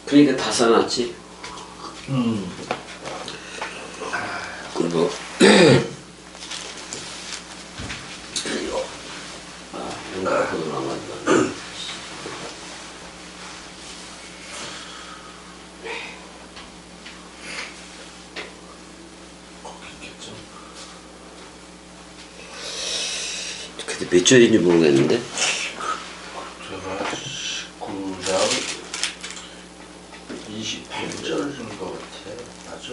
그러니까 다 써놨지. 그리고 이거 이거 남았다. 근데 몇 절인지 모르겠는데. 제가 19장 28절인 것 같아. 맞아?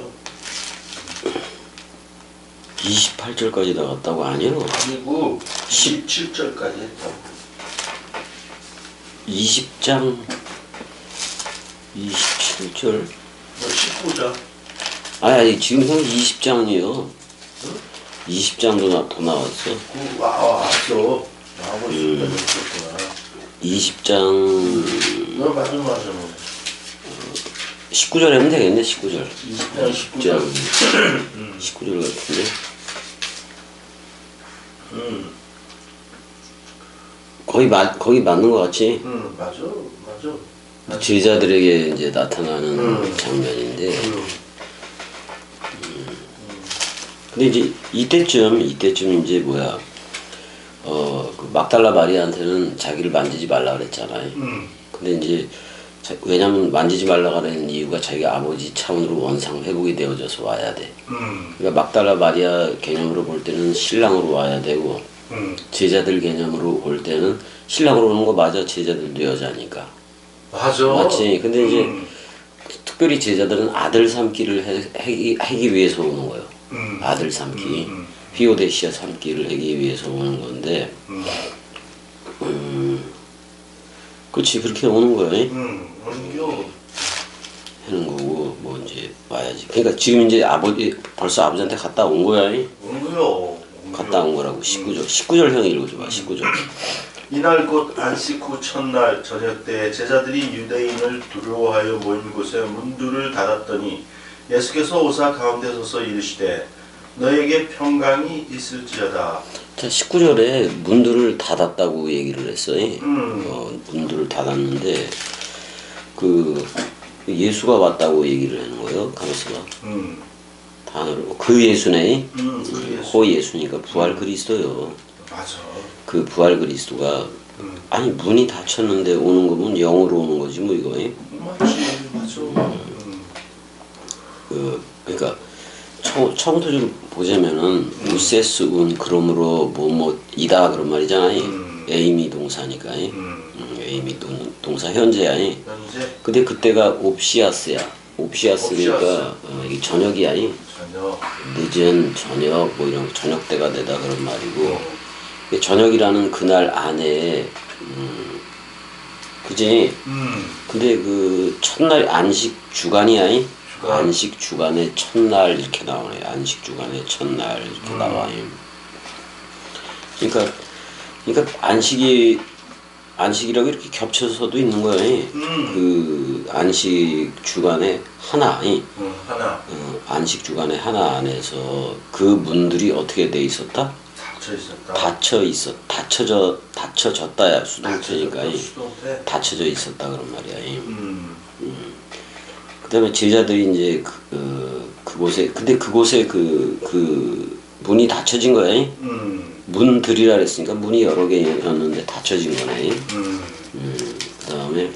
28절까지 나갔다고 아니요? 아니고 17절까지 했다고. 20장 27절. 뭐 19장? 아니 지금 형 20장이요. 응? 20장도 더 나왔어. 왔어. 나하고 있었다고 했었구나. 20장 너 맞아. 19절 하면 되겠네. 19절. 20장 19장. 19절 같은데. 거기 맞는 것 같지? 맞아. 제자들에게 이제 나타나는 장면인데. 근데 이제 이때쯤 이제 뭐야? 그 막달라 마리아한테는 자기를 만지지 말라 그랬잖아요. 근데 이제 왜냐면 만지지 말라 그러는 이유가 자기가 아버지 차원으로 원상 회복이 되어져서 와야 돼. 그러니까 막달라 마리아 개념으로 볼 때는 신랑으로 와야 되고, 제자들 개념으로 볼 때는 신랑으로 오는 거 맞아. 제자들도 여자니까. 맞아. 맞지. 근데 이제 특별히 제자들은 아들 삼기를 하기 위해서 오는 거예요. 아들 삼기, 히오데시아 삼기를 하기 위해서 오는 건데, 그렇지. 그렇게 오는 거예요. 원교. 하는 거고, 뭐 이제 와야지. 그러니까 지금 이제 벌써 아버지한테 갔다 온 거야. 원교요. 갔다 온 거라고. 19절 형이 읽어줘봐. 19절. 이날 곧 안식 후 첫날 저녁 때 제자들이 유대인을 두려워하여 모인 곳에 문들을 닫았더니 예수께서 오사 가운데 서서 이르시되 너에게 평강이 있을지어다. 자, 19절에 문들을 닫았다고 얘기를 했어요. 문들을 닫았는데 그 예수가 왔다고 얘기를 하는 거예요. 가만있어 봐. 단어로 그 예수네. 그 예수. 호 예수니까 부활 그리스도요. 맞아. 그 부활 그리스도가 아니 문이 닫혔는데 오는 거면 영으로 오는 거지 뭐 이거. 맞아. 그러니까 처음부터 좀 보자면은 우세스 운 그러므로 뭐이다 그런 말이잖아요. 에이미 동사니까. 에이미 동사 현재야. 현재. 근데 그때가 옵시아스야. 옵시아스니까 이게 저녁이야. 저녁. 늦은 저녁 뭐 이런 저녁 때가 되다 그런 말이고. 저녁이라는 그날 안에 그지? 근데 그 첫날 안식 주간이야. 안식 주간의 첫날 이렇게 나오네. 안식 주간의 첫날 이렇게 나와요. 그러니까 안식이라고 이렇게 겹쳐서도 있는 거예요. 그 안식 주간의 하나. 하나. 안식 주간의 하나 안에서 그 문들이 어떻게 돼 있었다? 닫혀졌다야. 수동태니까. 닫혀져 있었다 그런 말이야. 그다음에 제자들이 이제 그곳에 근데 그곳에 그 문이 닫혀진 거야. 문들이라 그랬으니까 문이 여러 개였는데 닫혀진 거네. 그다음에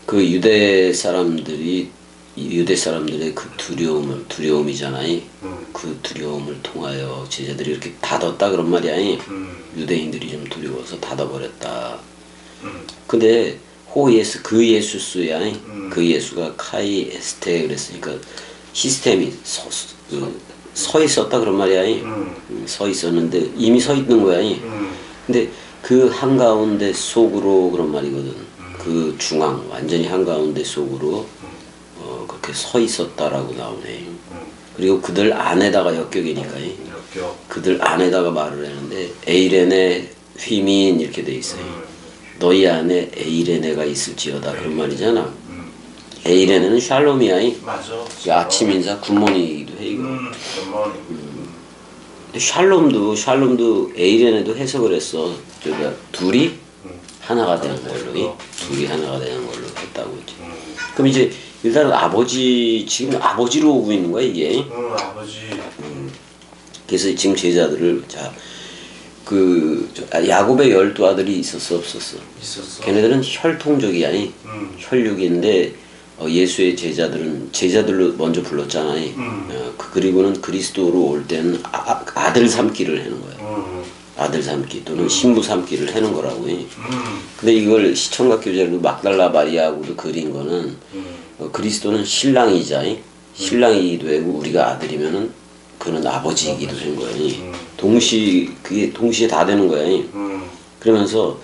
그 유대 사람들의 그 두려움이잖아요. 그 두려움을 통하여 제자들이 이렇게 닫았다 그런 말이야. 유대인들이 좀 두려워서 닫아버렸다. 근데 그 예수스야. 그 예수가 카이 에스테 그랬으니까 시스템이 서 있었다 그런 말이야. 서 있었는데 이미 서 있는 거야. 근데 그 한가운데 속으로 그런 말이거든. 그 중앙 완전히 한가운데 속으로 그렇게 서 있었다라고 나오네. 그리고 그들 안에다가 역격이니까. 그들 안에다가 말을 하는데 에이레네 휘민 이렇게 돼 있어요. 너희 안에 에이레네가 있을지어다 그런 말이잖아. 에이레네는 샬롬이야. 맞아. 아침 인사 굿모닝이기도 해 이거. 근데 샬롬도 에이레네도 해석을 했어. 둘이 하나가 되는 걸로, 둘이 하나가 되는 걸로 했다고 했지. 그럼 이제 일단은 아버지, 지금 아버지로 오고 있는 거야 이게. 아버지. 그래서 지금 제자들을 야곱의 12아들이 있었어 없었어? 있었어. 걔네들은 혈통적이 아니 혈육인데 예수의 제자들은 제자들로 먼저 불렀잖아. 그리고는 그리스도로 올 때는 아들 삼기를 하는 거야. 아들 삼기 또는 신부 삼기를 하는 거라고. 근데 이걸 시청각 교재로 막달라 마리아하고도 그린 거는 그리스도는 신랑이자 신랑이기도 하고 우리가 아들이면은 그는 아버지이기도 한 거야. 그게 동시에 다 되는 거야. 그러면서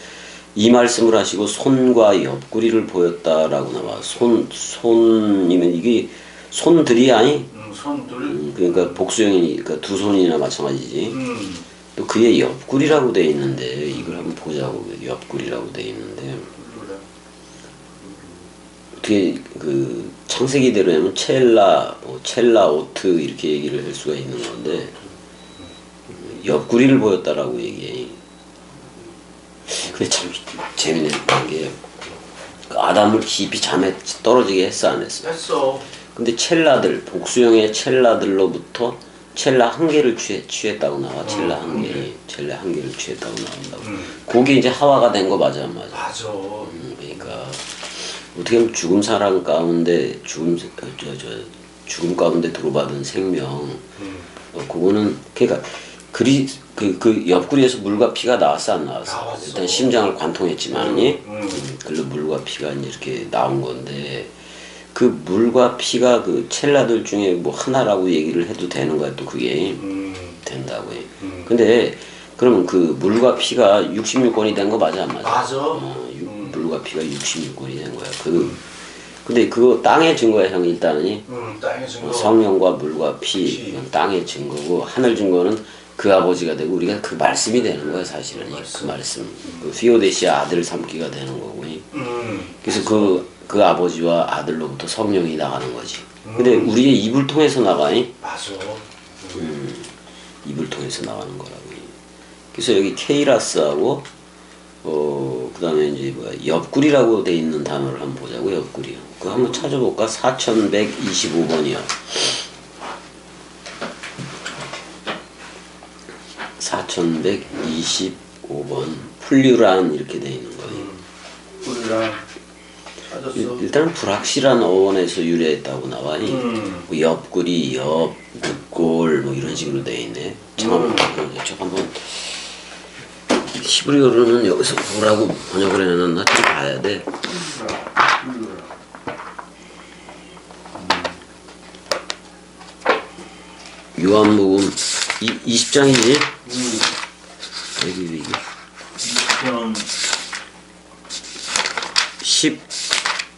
이 말씀을 하시고 손과 옆구리를 보였다라고 나와. 손이면 이게 손들이 아니? 손들. 그러니까 복수형이니까 그러니까 두 손이나 마찬가지지. 또 그의 옆구리라고 돼 있는데 이걸 한번 보자고. 옆구리라고 돼 있는데 어떻게 그 창세기대로 하면 첼라 오트 이렇게 얘기를 할 수가 있는 건데 옆구리를 보였다라고 얘기해. 근데 참 재밌는 게 아담을 깊이 잠에 떨어지게 했어 안 했어? 했어. 근데 복수형의 첼라들로부터 첼라 한 개를 취했다고 나와. 첼라 한 개를 취했다고 나온다고. 그게 이제 하와가 된 거 맞아 안 맞아? 맞아. 그러니까 어떻게 보면 죽음 가운데 들어받은 생명. 그거는 그러니까 그 옆구리에서 물과 피가 나왔어 안 나왔어? 나왔어. 일단 심장을 관통했지만이 그걸로 물과 피가 이제 이렇게 나온 건데 그 물과 피가 그 첼라들 중에 뭐 하나라고 얘기를 해도 되는 거야 또 그게 된다고 해. 근데 그러면 그 물과 피가 66권이 된 거 맞아 안 맞아? 맞아. 물과 피가 66권이 된 거야. 근데 그거 땅의 증거야 형 일단은. 땅의 증거. 성령과 물과 피. 이건 땅의 증거고 하늘 증거는 그 아버지가 되고 우리가 그 말씀이 되는 거야 사실은. 그 말씀. 그 피오데시아 아들 삼기가 되는 거고. 그래서 그 아버지와 아들로부터 성령이 나가는 거지. 근데 우리의 입을 통해서 나가. 맞아. 입을 통해서 나가는 거라고. 그래서 여기 케이라스하고 그다음에 이제 옆구리라고 돼 있는 단어를 한번 보자고. 옆구리. 그거 한번 찾아볼까? 4125번이야. 4125번 플류란 이렇게 돼 있는 거예요. 플류란 찾았어. 일단은 불확실한 어원에서 유래했다고 나와. 뭐 옆구리, 늑골 뭐 이런 식으로 돼 있네. 저 한번 히브리어로는 여기서 뭐라고 번역을 해놨나 좀 봐야 돼. 요한복음 20장이지? 여기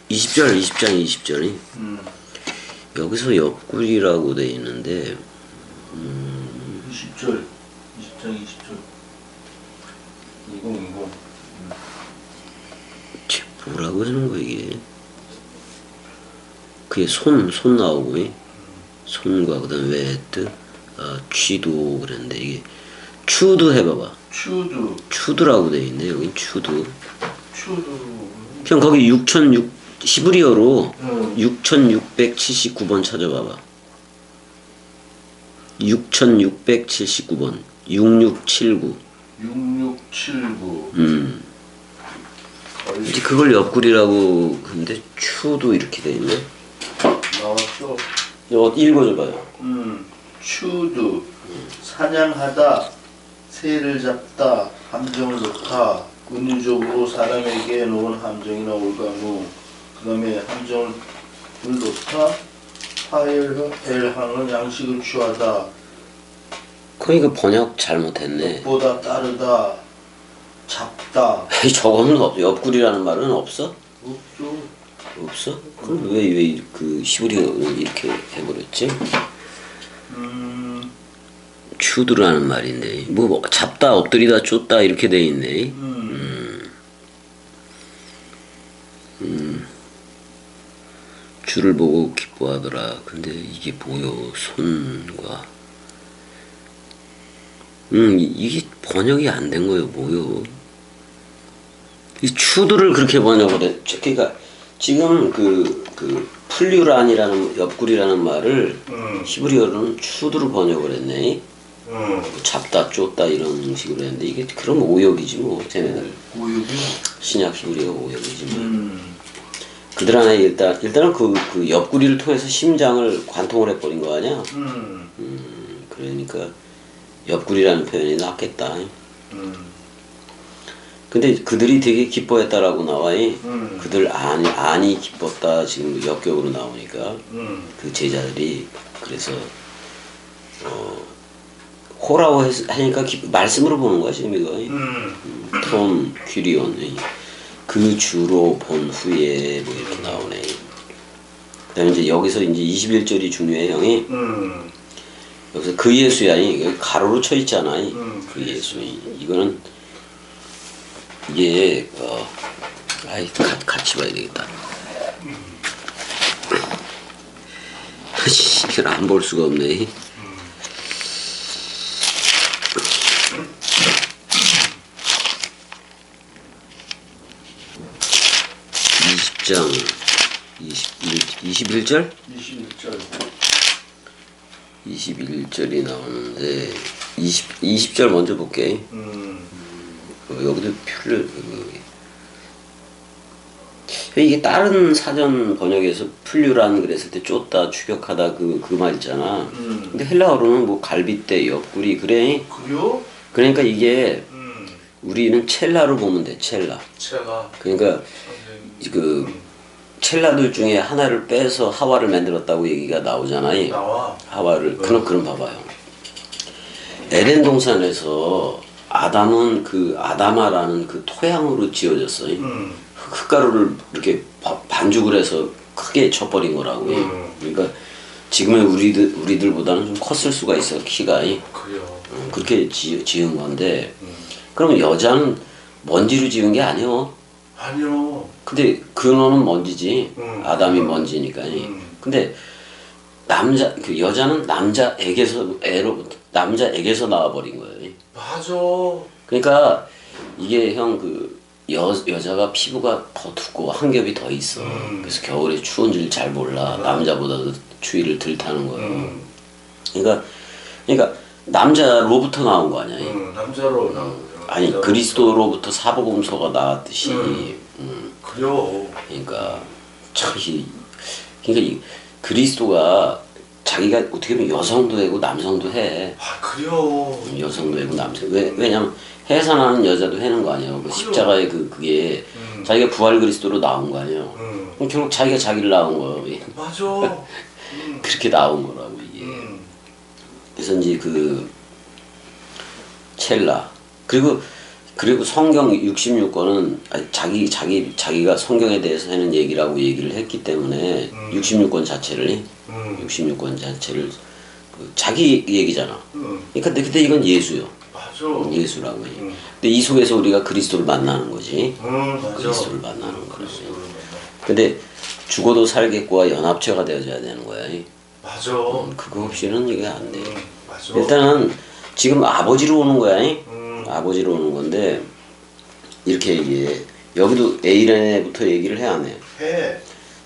20장 20절이 여기서 옆구리라고 돼 있는데 20장 20절 2020 뭐라고 하는 거야 이게? 그게 손 나오고 손과 그다음 웨트 취도 그랬는데 이게 추드 해봐봐. 추드라고 돼 있네. 여기 추드. 그냥 거기 히브리어로 6679번 찾아봐봐. 6679번 6679. 이제 그걸 옆구리라고 근데 추도 이렇게 돼 있네. 나왔어. 읽어줘봐요. 추드 사냥하다, 새를 잡다, 함정을 놓다, 은유적으로 사람에게 놓은 함정이나 올가무, 그 다음에 함정을 놓다, 파엘항은 양식을 취하다. 그러니까 번역 잘못했네. 보다 따르다, 잡다. 저거는 없어. 옆구리라는 말은 없어? 없어. 그럼 왜 그 히브리어를 이렇게 해버렸지? 추드라는 말인데 뭐 잡다, 엎드리다, 쫓다 이렇게 돼 있네. 주를 보고 기뻐하더라. 근데 이게 뭐요? 손과 이게 번역이 안 된 거예요. 뭐요? 이 추두를 그렇게 번역을 해. 그러니까 지금 풀류란이라는 옆구리라는 말을 히브리어로는 추두를 번역을 했네. 잡다 쫓다 이런 식으로 했는데 이게 그럼 오역이지 뭐 쟤네들. 오역이? 신약 히브리어 오역이지 뭐. 그들 안에 일단은 그 옆구리를 통해서 심장을 관통을 해버린 거 아니야? 그러니까 옆구리라는 표현이 낫겠다. 근데 그들이 되게 기뻐했다라고 나와. 그들 안이 기뻤다 지금 역격으로 나오니까 그 제자들이 그래서 호라고 하니까 말씀으로 보는 거야 지금 이거. 톰 퀴리온 그 주로 본 후에 뭐 이렇게 나오네. 그다음에 이제 여기서 이제 21절이 중요해 형이. 여기서 그 예수야 여기 가로로 쳐 있잖아. 그 예수 이거는 이게 같이 봐야 되겠다. 이걸 안 볼 수가 없네. 장 21절? 21절이 나오는데 20절 먼저 볼게. 여기도 표를 이게 다른 사전 번역에서 풀류란 그랬을 때 쫓다 추격하다 그 말 있잖아. 근데 헬라어로는 뭐 갈빗대 옆구리 그래. 그래요? 그러니까 이게 우리는 첼라로 보면 돼. 첼라. 그러니까 그 첼라들 중에 하나를 빼서 하와를 만들었다고 얘기가 나오잖아요. 나와. 하와를. 그럼 봐봐요. 에덴 동산에서 아담은 그 아담아라는 그 토양으로 지어졌어요. 흙가루를 이렇게 반죽을 해서 크게 쳐버린 거라고. 그러니까 지금의 우리들보다는 좀 컸을 수가 있어 키가. 그래요. 그렇게 지은 건데. 그럼 여자는 먼지로 지은 게 아니요. 아니요. 근데 근원은 먼지지. 아담이 먼지니까. 근데 여자는 남자에게서 나와버린 거예요. 맞아. 그러니까 이게 형 여자가 피부가 더 두꺼워 한 겹이 더 있어. 그래서 겨울에 추운 줄 잘 몰라. 남자보다도 추위를 덜 타는 거예요. 그러니까 남자로부터 나온 거 아니야. 남자로 나온 거죠. 아니 그리스도로부터 사복음서가 나왔듯이. 그래요. 그러니까 그러니까 이 그리스도가 자기가 어떻게 보면 여성도 되고 남성도 해. 아 그래요. 여성도 되고 남성. 왜냐면 해산하는 여자도 해는 거 아니에요. 그 십자가의 그게 자기가 부활 그리스도로 나온 거 아니에요. 그럼 결국 자기가 자기를 낳은 거예요. 맞아. 그렇게 나온 거라고 이게. 그래서 이제 그 첼라 그리고 성경 66권은 자기가 성경에 대해서 하는 얘기라고 얘기를 했기 때문에 66권 자체를 자기 얘기잖아. 그러니까 근데 이건 예수요. 맞아. 예수라고 해. 근데 이 속에서 우리가 그리스도를 만나는 거지. 맞아. 그리스도를 만나는 거지. 근데 죽어도 살겠고와 연합체가 되어져야 되는 거야. 맞아. 그거 없이는 이게 안 돼. 맞아. 일단은 지금 아버지로 오는 거야. 아버지로 오는 건데 이렇게 얘기해. 여기도 에이레네부터 얘기를 해 안 해? 해.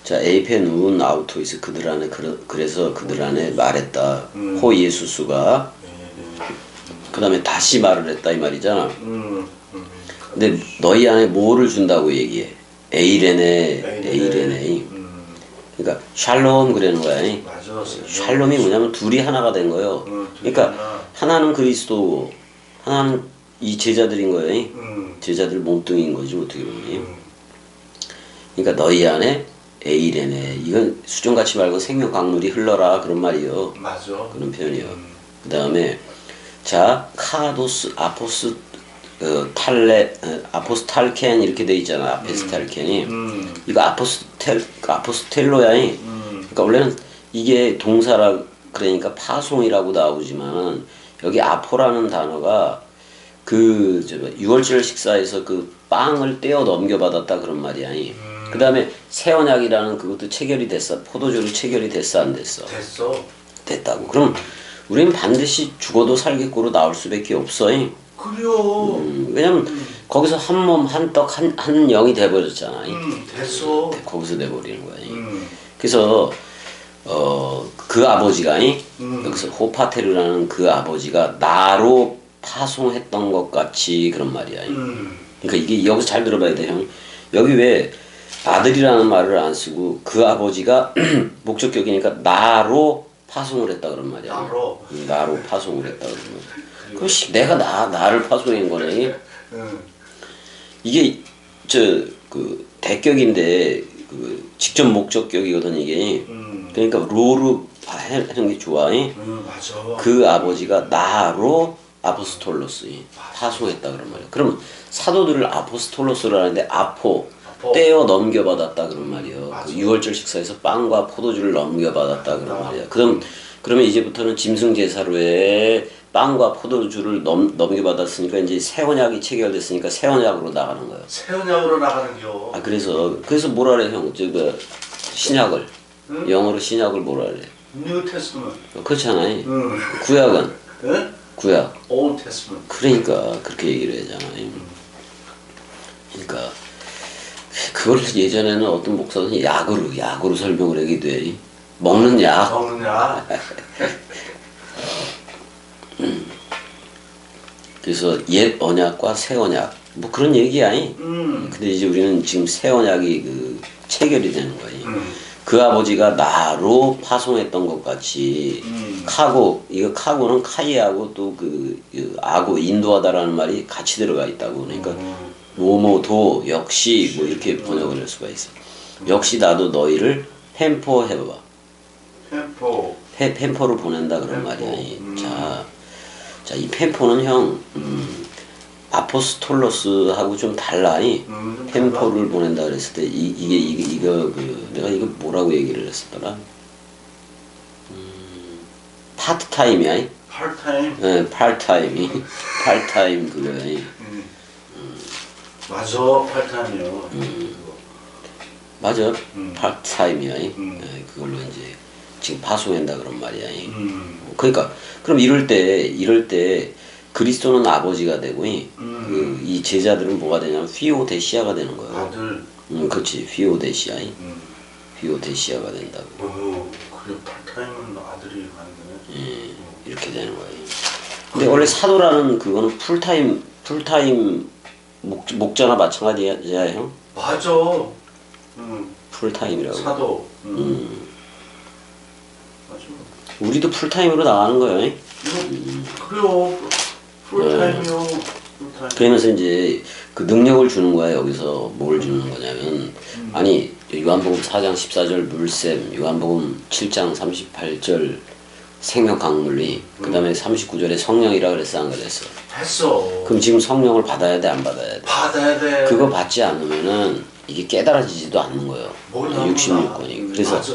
자, 에이펜 운 아우토이스 그들 안에 그래서 그들 안에 말했다. 호 예수수가 그 다음에 다시 말을 했다 이 말이잖아. 근데 너희 안에 뭐를 준다고 얘기해? 에이레네. 그러니까 샬롬 그러는 거야. 맞아. 샬롬이 뭐냐면 둘이 하나가 된 거예요. 그러니까 하나는 그리스도고 하나는 이 제자들인 거예요. 제자들 몸뚱이인 거지 어떻게 보면. 그러니까 너희 안에 에이레네. 이건 수정같이 말고 생명 강물이 흘러라 그런 말이요. 맞아. 그런 표현이요. 그 다음에 자 카도스 아포스 아포스탈켄 이렇게 돼 있잖아. 아페스탈켄이. 이거 아포스텔로야. 그러니까 원래는 이게 동사라 그러니까 파송이라고 나오지만 여기 아포라는 단어가 그 6월절 식사에서 그 빵을 떼어 넘겨받았다 그런 말이야. 그 다음에 새 언약이라는 그것도 체결이 됐어. 포도주로 체결이 됐어 안 됐어? 됐어. 됐다고. 그럼 우리는 반드시 죽어도 살겠고로 나올 수밖에 없어. 그래요. 왜냐면 거기서 한 몸, 한 떡, 한 영이 돼버렸잖아. 됐어. 거기서 돼버리는 거야. 그래서 그 아버지가 여기서 호파테르라는 그 아버지가 나로 파송했던 것 같이 그런 말이야. 그러니까 이게 여기서 잘 들어봐야 돼, 형. 여기 왜 아들이라는 말을 안 쓰고 그 아버지가 목적격이니까 나로 파송을 했다 그런 말이야. 나로 파송을 했다 그런 말이야. 그럼 내가 나를 파송한 거네. 이게 그 대격인데 그 직접 목적격이거든 이게. 그러니까 로르 하는 게 좋아. 맞아. 그 아버지가 나로 아포스톨로스 파송했다 그런 말이야. 그러면 사도들을 아포스톨로스로 하는데 떼어 넘겨받았다 그런 말이야. 그 6월절 식사에서 빵과 포도주를 넘겨받았다 그런 말이야. 그러면 이제부터는 짐승 제사로에 빵과 포도주를 넘겨받았으니까 이제 새 언약이 체결됐으니까 새 언약으로 나가는 거예요. 새 언약으로 나가는겨. 아 그래서 뭐라 그래 형? 신약을 영어로 신약을 뭐라 그래? New Testament. 그렇잖아요. 구약은 구약. Old Testament. 그러니까 그렇게 얘기를 하잖아요. 그러니까 그걸 예전에는 어떤 목사는 약으로 설명을 하기도 해. 먹는 약. 그래서 옛 언약과 새 언약 뭐 그런 얘기야. 근데 이제 우리는 지금 새 언약이 그 체결이 되는 거예요. 그 아버지가 나로 파송했던 것 같이 카고는 카이하고 또 그 아고 인도하다라는 말이 같이 들어가 있다고. 그러니까 모모도 역시 뭐 이렇게 번역을 할 수가 있어. 역시 나도 너희를 펜포해봐. 펜포를 보낸다 그런 말이야. 자, 이 펜포는 형 아포스톨로스하고 좀 달라. 펜포를 보낸다 그랬을 때 이거 내가 이거 뭐라고 얘기를 했었더라. 파트타임이야. 파트타임. 네, 파트타임 그거야. 맞아, 파트타임이요. 맞아, 파트타임이야. 네, 그걸로 이제 지금 파송한다 그런 말이야. 그러니까 그럼 이럴 때 그리스도는 아버지가 되고 이 제자들은 뭐가 되냐면 피오데시아가 되는 거예요. 아들. 그렇지, 피오데시아. 피오데시아가 된다고. 그래 파트타임은 아들이 가는 이렇게 되는 거예요. 근데 원래 사도라는 그거는 풀타임 목자나 마찬가지야, 형? 맞아. 풀타임이라고. 사도. 맞아. 우리도 풀타임으로 나가는 거예요. 그래요. 풀타임이요. 그러면서 이제 그 능력을 주는 거야. 여기서 뭘 주는 거냐면 아니 요한복음 4장 14절 물샘, 요한복음 7장 38절 생명 강물리, 그 다음에 39절에 성령이라 그랬어 안 그랬어? 했어. 그럼 지금 성령을 받아야 돼 안 받아야 돼? 받아야 돼. 그거 받지 않으면은 이게 깨달아지지도 않는 거예요. 66권이. 그래서 맞아.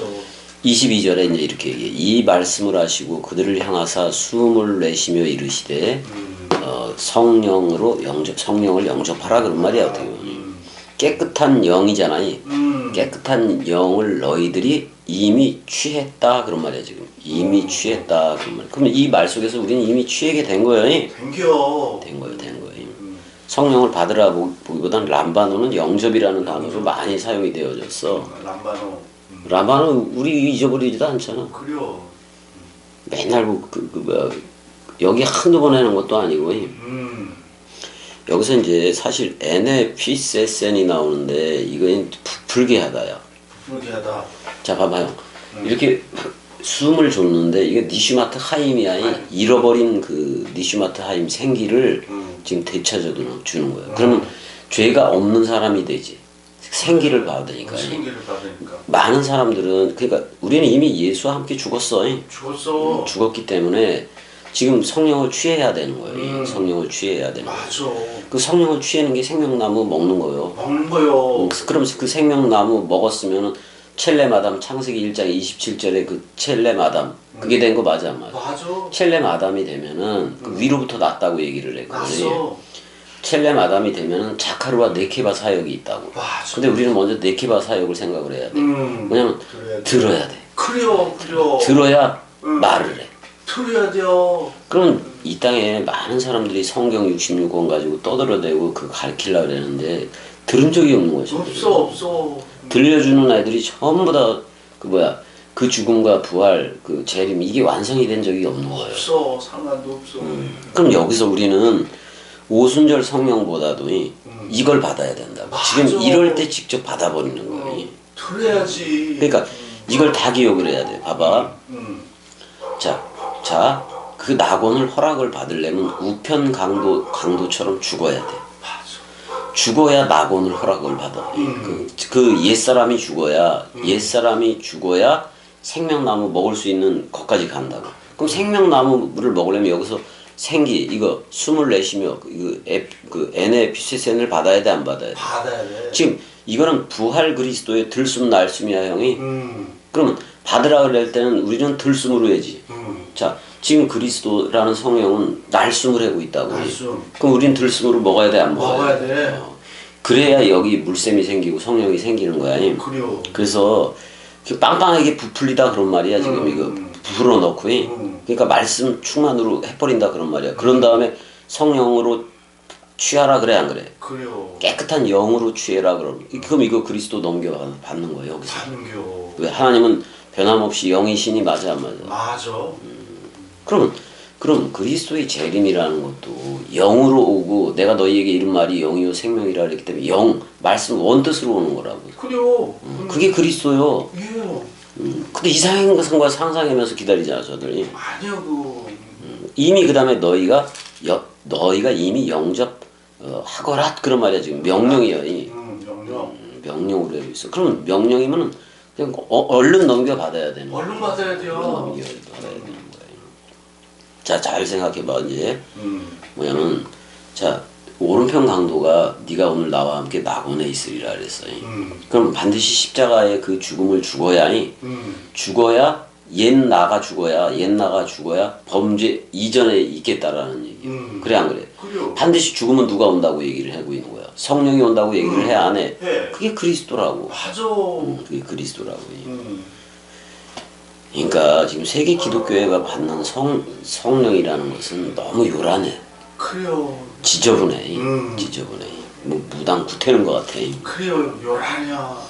22절에 이제 이렇게 얘기해. 이 말씀을 하시고 그들을 향하사 숨을 내쉬며 이르시되 성령을 영접하라 그런 말이야. 어떻게 보면 깨끗한 영이잖아요. 깨끗한 영을 너희들이 이미 취했다 그런 말이야. 지금 이미 취했다 그런 말. 그러면 이 말 속에서 우리는 이미 취하게 된 거예요. 된 거예요. 성령을 받으라 보기보다는 람바노는 영접이라는 단어로 많이 사용이 되어졌어. 람바노 우리 잊어버리지도 않잖아. 그래요. 맨날 여기 한두 번 해놓은 것도 아니고. 여기서 이제 사실 에네피세센이 나오는데 이건 불쾌하다야. 불쾌하다. 자 봐봐요. 이렇게 숨을 줬는데 이게 니슈마트 하임이야. 잃어버린 그 니슈마트 하임 생기를 지금 되찾아 주는 거예요. 그러면 죄가 없는 사람이 되지. 생기를 받으니까. 많은 사람들은 그러니까 우리는 이미 예수와 함께 죽었어. 죽었기 때문에 지금 성령을 취해야 되는 거예요. 성령을 취해야 되는 거예요. 맞아. 그 성령을 취하는 게 생명나무 먹는 거예요. 먹는 거요. 그럼 그 생명나무 먹었으면은 첼레마담 창세기 1장 27절에 그 첼레마담 그게 된 거 맞아 안 맞아? 맞아. 첼레마담이 되면은 그 위로부터 났다고 얘기를 했거든요. 첼레마담이 되면은 자카르와 네케바 사역이 있다고. 맞아. 근데 우리는 먼저 네케바 사역을 생각을 해야 돼. 왜냐면 들어야 돼. 그래요. 들어야 말을 해. 들어야 돼요. 그럼 이 땅에 많은 사람들이 성경 66권 가지고 떠들어대고 그 가르치려고 그러는데 들은 적이 없는 거죠. 없어. 들려주는 아이들이 전부 다 그 뭐야 그 죽음과 부활 그 재림 이게 완성이 된 적이 없는 거예요. 없어. 상관도 없어. 그럼 여기서 우리는 오순절 성령보다도 이걸 받아야 된다고. 지금 이럴 때 직접 받아버리는 거예요. 그래야지. 그러니까 이걸 다 기억을 해야 돼. 봐봐. 자, 그 낙원을 허락을 받으려면 우편 강도처럼 죽어야 돼. 죽어야 낙원을 허락을 받아. 그 옛사람이 죽어야 생명나무 먹을 수 있는 것까지 간다고. 그럼 생명나무를 먹으려면 여기서 생기 이거 숨을 내쉬며 그 NFCSN을 받아야 돼 안 받아야 돼? 받아야 돼. 지금 이거는 부활 그리스도의 들숨 날숨이야 형이. 그러면 받으라 그럴 때는 우리는 들숨으로 해야지. 자 지금 그리스도라는 성령은 날숨을 하고 있다고. 날숨. 그럼 우리는 들숨으로 먹어야 돼 안 먹어야 돼. 그래야 여기 물샘이 생기고 성령이 생기는 거야. 그래요. 그래서 빵빵하게 부풀리다 그런 말이야. 지금 이거 불어넣고 그러니까 말씀 충만으로 해버린다 그런 말이야. 그런 다음에 성령으로 취하라 그래 안 그래? 그래요. 깨끗한 영으로 취해라 그럼 이거 그리스도 넘겨받는 거예요 여기서. 받는겨. 왜 하나님은 변함없이 영이시니 맞아 안 맞아? 맞아. 그럼 그리스도의 재림이라는 것도 영으로 오고 내가 너희에게 이런 말이 영이요 생명이라 그랬기 때문에 영 말씀 원뜻으로 오는 거라고. 그래요. 그게 그리스도요. 예. 근데 이상한 것과 상상하면서 기다리잖아 저들이. 아니야 그. 이미 그 다음에 너희가 이미 영접 하거라 그런 말이야 지금 명령이야. 명령. 명령으로 되고 있어. 그러면 명령이면은 그냥 얼른 넘겨받아야 되는 거야. 얼른 받아야 돼요. 넘겨받아야 되는 거야. 자, 잘 생각해봐 이제. 뭐냐면 자 오른편 강도가 네가 오늘 나와 함께 낙원에 있으리라 그랬어. 그럼 반드시 십자가의 그 죽음을 죽어야 옛 나가 죽어야 범죄 이전에 있겠다라는 얘기야. 그래 안 그래? 그래요. 반드시 죽으면 누가 온다고 얘기를 하고 있는 거야. 성령이 온다고 얘기를 해 안 해? 해. 그게 그리스도라고. 맞아. 그게 그리스도라고. 그러니까 지금 세계 기독교회가 받는 성령이라는 것은 너무 요란해. 그래요. 지저분해. 뭐 무당 구태는 것 같아. 그래요. 요란이야.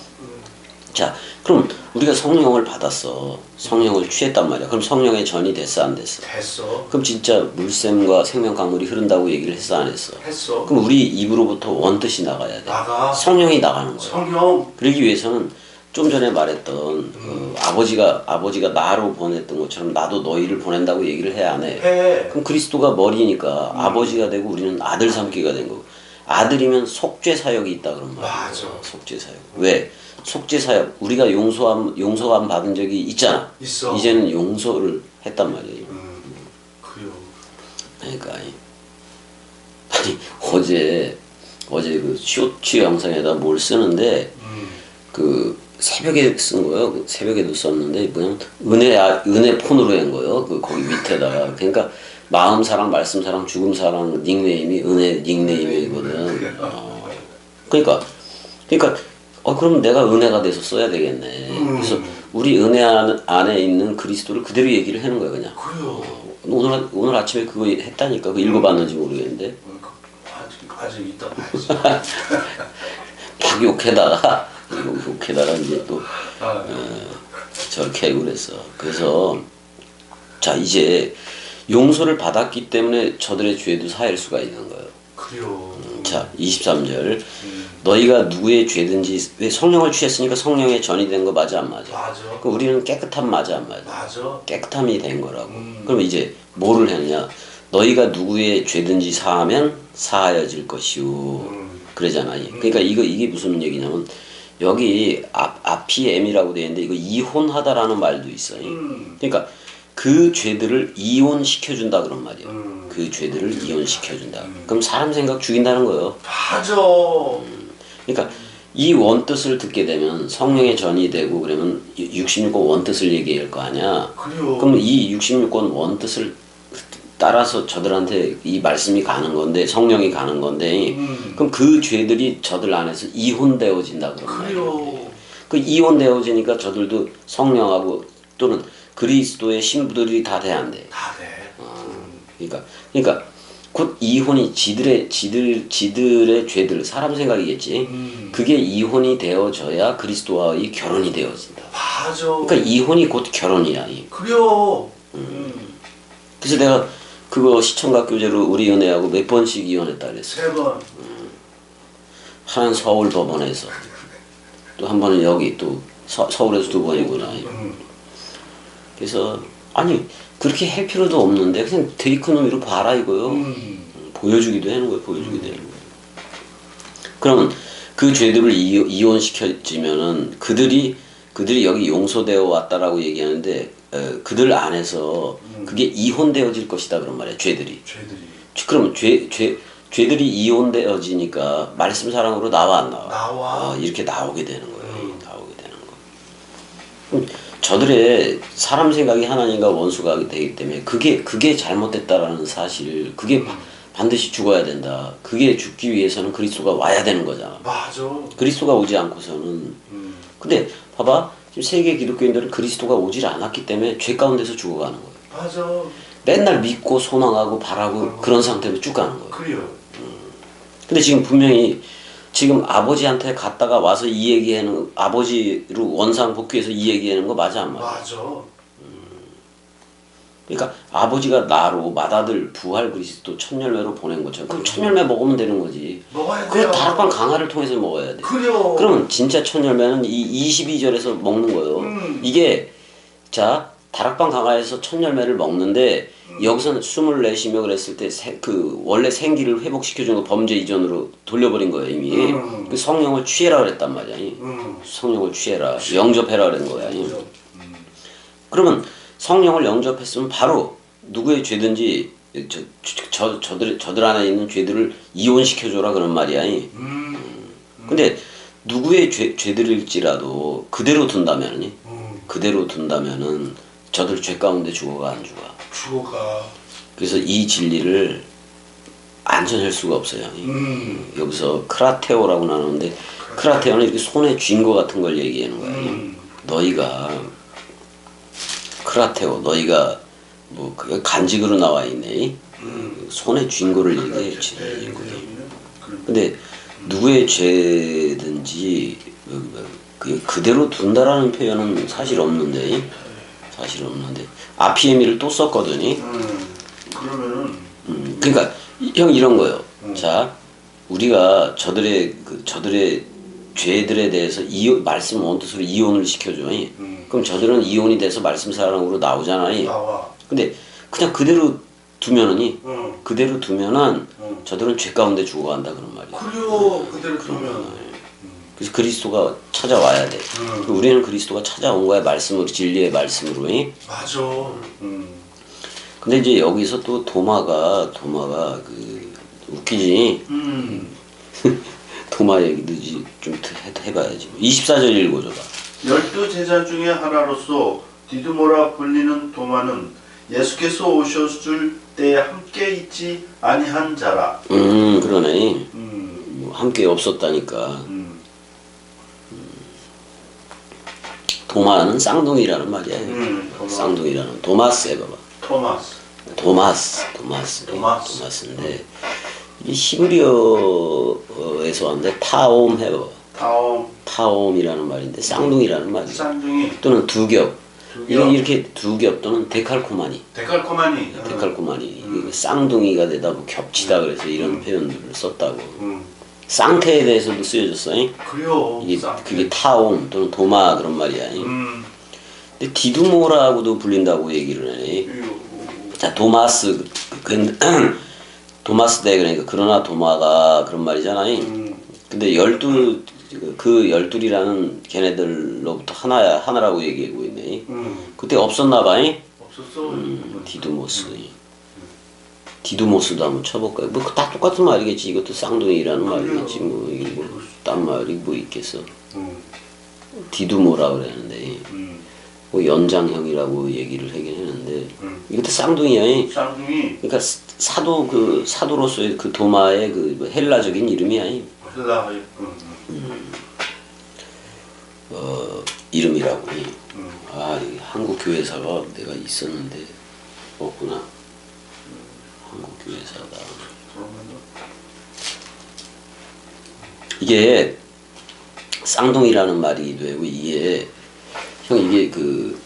자, 그럼 우리가 성령을 받았어. 성령을 취했단 말이야. 그럼 성령의 전이 됐어 안 됐어? 됐어. 그럼 진짜 물샘과 생명 강물이 흐른다고 얘기를 했어 안 했어? 했어. 그럼 우리 입으로부터 원뜻이 나가야 돼. 나가. 성령이 나가는 거야. 성령. 그러기 위해서는 좀 전에 말했던 아버지가 나로 보냈던 것처럼 나도 너희를 보낸다고 얘기를 해 안 해? 해. 그럼 그리스도가 머리니까 아버지가 되고 우리는 아들 삼기가 된 거고. 아들이면 속죄 사역이 있다 그런 말이야. 맞아. 속죄 사역. 왜? 속죄 사역. 우리가 용서함 받은 적이 있잖아. 있어. 이제는 용서를 했단 말이에요. 그래요. 그러니까 아니 어제 그 쇼츠 영상에다 뭘 쓰는데 그 새벽에 쓴 거예요. 그 새벽에도 썼는데 뭐냐면 은혜 폰으로 한 거예요. 그 거기 밑에다가. 그러니까 마음 사랑, 말씀 사랑, 죽음 사랑 닉네임이 은혜 닉네임이거든. 그러니까 그럼 내가 은혜가 돼서 써야 되겠네. 그래서 우리 은혜 안에 있는 그리스도를 그대로 얘기를 하는 거야 그냥. 그래요. 오늘 아침에 그거 했다니까. 그거 읽어봤는지 모르겠는데. 아직 이따 봐야지. 막 욕해다가 이제 또 저렇게 하고 그랬어. 그래서 자 이제 용서를 받았기 때문에 저들의 죄도 사할 수가 있는 거예요. 그래요. 자 23절 너희가 누구의 죄든지 왜 성령을 취했으니까 성령의 전이 된 거 맞아 안 맞아? 맞아. 그럼 우리는 깨끗함 맞아 안 맞아? 맞아. 깨끗함이 된 거라고. 그럼 이제 뭐를 했냐? 너희가 누구의 죄든지 사하면 사하여질 것이요. 그러잖아. 그러니까 이게 무슨 얘기냐면 여기 앞이 M이라고 되어 있는데 이거 이혼하다라는 말도 있어요. 그러니까 그 죄들을 이혼시켜준다 그런 말이야. 그 죄들을 이혼시켜준다. 그럼 사람 생각 죽인다는 거예요. 맞아. 그러니까 이 원뜻을 듣게 되면 성령의 전이 되고 그러면 66권 원뜻을 얘기할 거 아니야. 그래요. 그럼 이 66권 원뜻을 따라서 저들한테 이 말씀이 가는 건데 성령이 가는 건데 그럼 그 죄들이 저들 안에서 이혼되어진다 그런 말이에요. 그 이혼되어지니까 저들도 성령하고 또는 그리스도의 신부들이 다 돼 안 돼? 다 돼. 그러니까 곧 이혼이 지들의 죄들 사람 생각이겠지. 그게 이혼이 되어져야 그리스도와의 결혼이 되어진다. 맞아. 그러니까 이혼이 곧 결혼이야. 그래요. 그래서 내가 그거 시청각 교제로 우리 은혜하고 몇 번씩 이혼했다 그랬어. 3번. 하나는 서울 법원에서 또 한 번은 여기 또 서울에서 2번이구나. 그래서 아니 그렇게 할 필요도 없는데 그냥 되게 큰 의미로 봐라 이거요. 보여주기도 하는 거예요. 보여주기도 하는 거예요. 그러면 그 죄들을 이혼시켜지면은 그들이 여기 용서되어 왔다라고 얘기하는데 그들 안에서 그게 이혼되어질 것이다 그런 말이야. 죄들이. 그러면 죄들이 이혼되어지니까 말씀 사랑으로 나와 안 나와? 이렇게 나오게 되는 거예요. 나오게 되는 거. 저들의 사람 생각이 하나님과 원수가 되기 때문에 그게 잘못됐다라는 사실, 그게 반드시 죽어야 된다. 그게 죽기 위해서는 그리스도가 와야 되는 거잖아. 맞아. 그리스도가 오지 않고서는. 근데 봐봐, 지금 세계 기독교인들은 그리스도가 오질 않았기 때문에 죄 가운데서 죽어가는 거예요. 맞아. 맨날 믿고 소망하고 바라고 그런 상태로 쭉 가는 거예요. 그래요. 근데 지금 분명히 지금 아버지한테 갔다가 와서 이 얘기하는, 아버지로 원상 복귀해서 이 얘기하는 거 맞아 안 맞아? 맞아. 그러니까 아버지가 나로 맏아들 부활 그리스도 첫 열매로 보낸 것처럼 그럼 첫 열매 먹으면 되는 거지. 먹어야 그 돼요. 다락방 강화를 통해서 먹어야 돼. 그래요. 그러면 진짜 첫 열매는 이 22절에서 먹는 거예요. 이게 자 다락방 강화에서 첫 열매를 먹는데 여기서는 숨을 내쉬며 그랬을 때 그 원래 생기를 회복시켜준 거 범죄 이전으로 돌려버린 거예요 이미. 그 성령을 취해라 그랬단 말이야. 성령을 취해라, 영접해라 그런 거야. 그러면 성령을 영접했으면 바로 누구의 죄든지 저들 안에 있는 죄들을 이혼시켜줘라 그런 말이야. 근데 누구의 죄들일지라도 그대로 둔다면은 저들 죄 가운데 죽어가 안 죽어. 그래서 이 진리를 안 전할 수가 없어요. 여기서 크라테오라고 나누는데 크라테오는 이렇게 손에 쥔 거 같은 걸 얘기하는 거야. 너희가 크라테오, 너희가 뭐 그게 간직으로 나와 있네. 손에 쥔 거를 얘기했지. 근데 누구의 죄든지 그대로 둔다라는 표현은 사실 없는데 아피에미를 또 썼거든요. 그러면은 그러니까 형 이런 거요. 자, 우리가 저들의 죄들에 대해서 말씀 원뜻으로 이혼을 시켜줘. 그럼 저들은 이혼이 돼서 말씀 사랑으로 나오잖아요. 나와. 근데 그냥 그대로 두면은 저들은 죄 가운데 죽어간다 그런 말이야. 그래요. 그대로 두면. 그래서 그리스도가 찾아와야 돼. 우리는 그리스도가 찾아온 거야 말씀으로, 진리의 말씀으로. 맞아. 근데 이제 여기서 또 도마가 그 웃기지. 도마 얘기도 좀 해봐야지. 24절 읽어줘봐. 12제자 중에 하나로서 디두모라 불리는 도마는 예수께서 오셨을 때 함께 있지 아니한 자라. 그러네. 뭐 함께 없었다니까. 도마는 쌍둥이라는 말이야. 쌍둥이라는 도마스 해봐봐. 도마스인데 이 히브리어에서 왔는데 타옴 해봐봐. 타옴이라는 말인데 쌍둥이라는 말이야. 쌍둥이 또는 두겹. 이렇게 두겹 또는 데칼코마니. 이게 쌍둥이가 되다 뭐 겹치다 그래서 이런 표현들을 썼다고. 쌍태에 대해서도 쓰여졌어. 그래요. 그게 타옴 또는 도마 그런 말이야. 근데 디두모라고도 불린다고 얘기를 해. 자, 도마스 대 그러니까 그러나 도마가 그런 말이잖아요. 근데 그 열둘이라는 걔네들로부터 하나라고 얘기하고 있네. 그때 없었나 봐. 없었어. 디두모스도 한번 쳐볼까요? 뭐 다 똑같은 말이겠지. 이것도 쌍둥이라는 말이겠지. 뭐 이게 딴 말이 뭐 있겠어. 디두모라 그랬는데 뭐 연장형이라고 얘기를 하긴 했는데 이것도 쌍둥이야. 쌍둥이. 그러니까 사도로서의 그 도마의 그 헬라적인 이름이야. 이름이라고. 아, 한국 교회사가 내가 있었는데 없구나. 한국교회사다. 이게 쌍둥이라는 말이기도 하고 이게 형 이게 그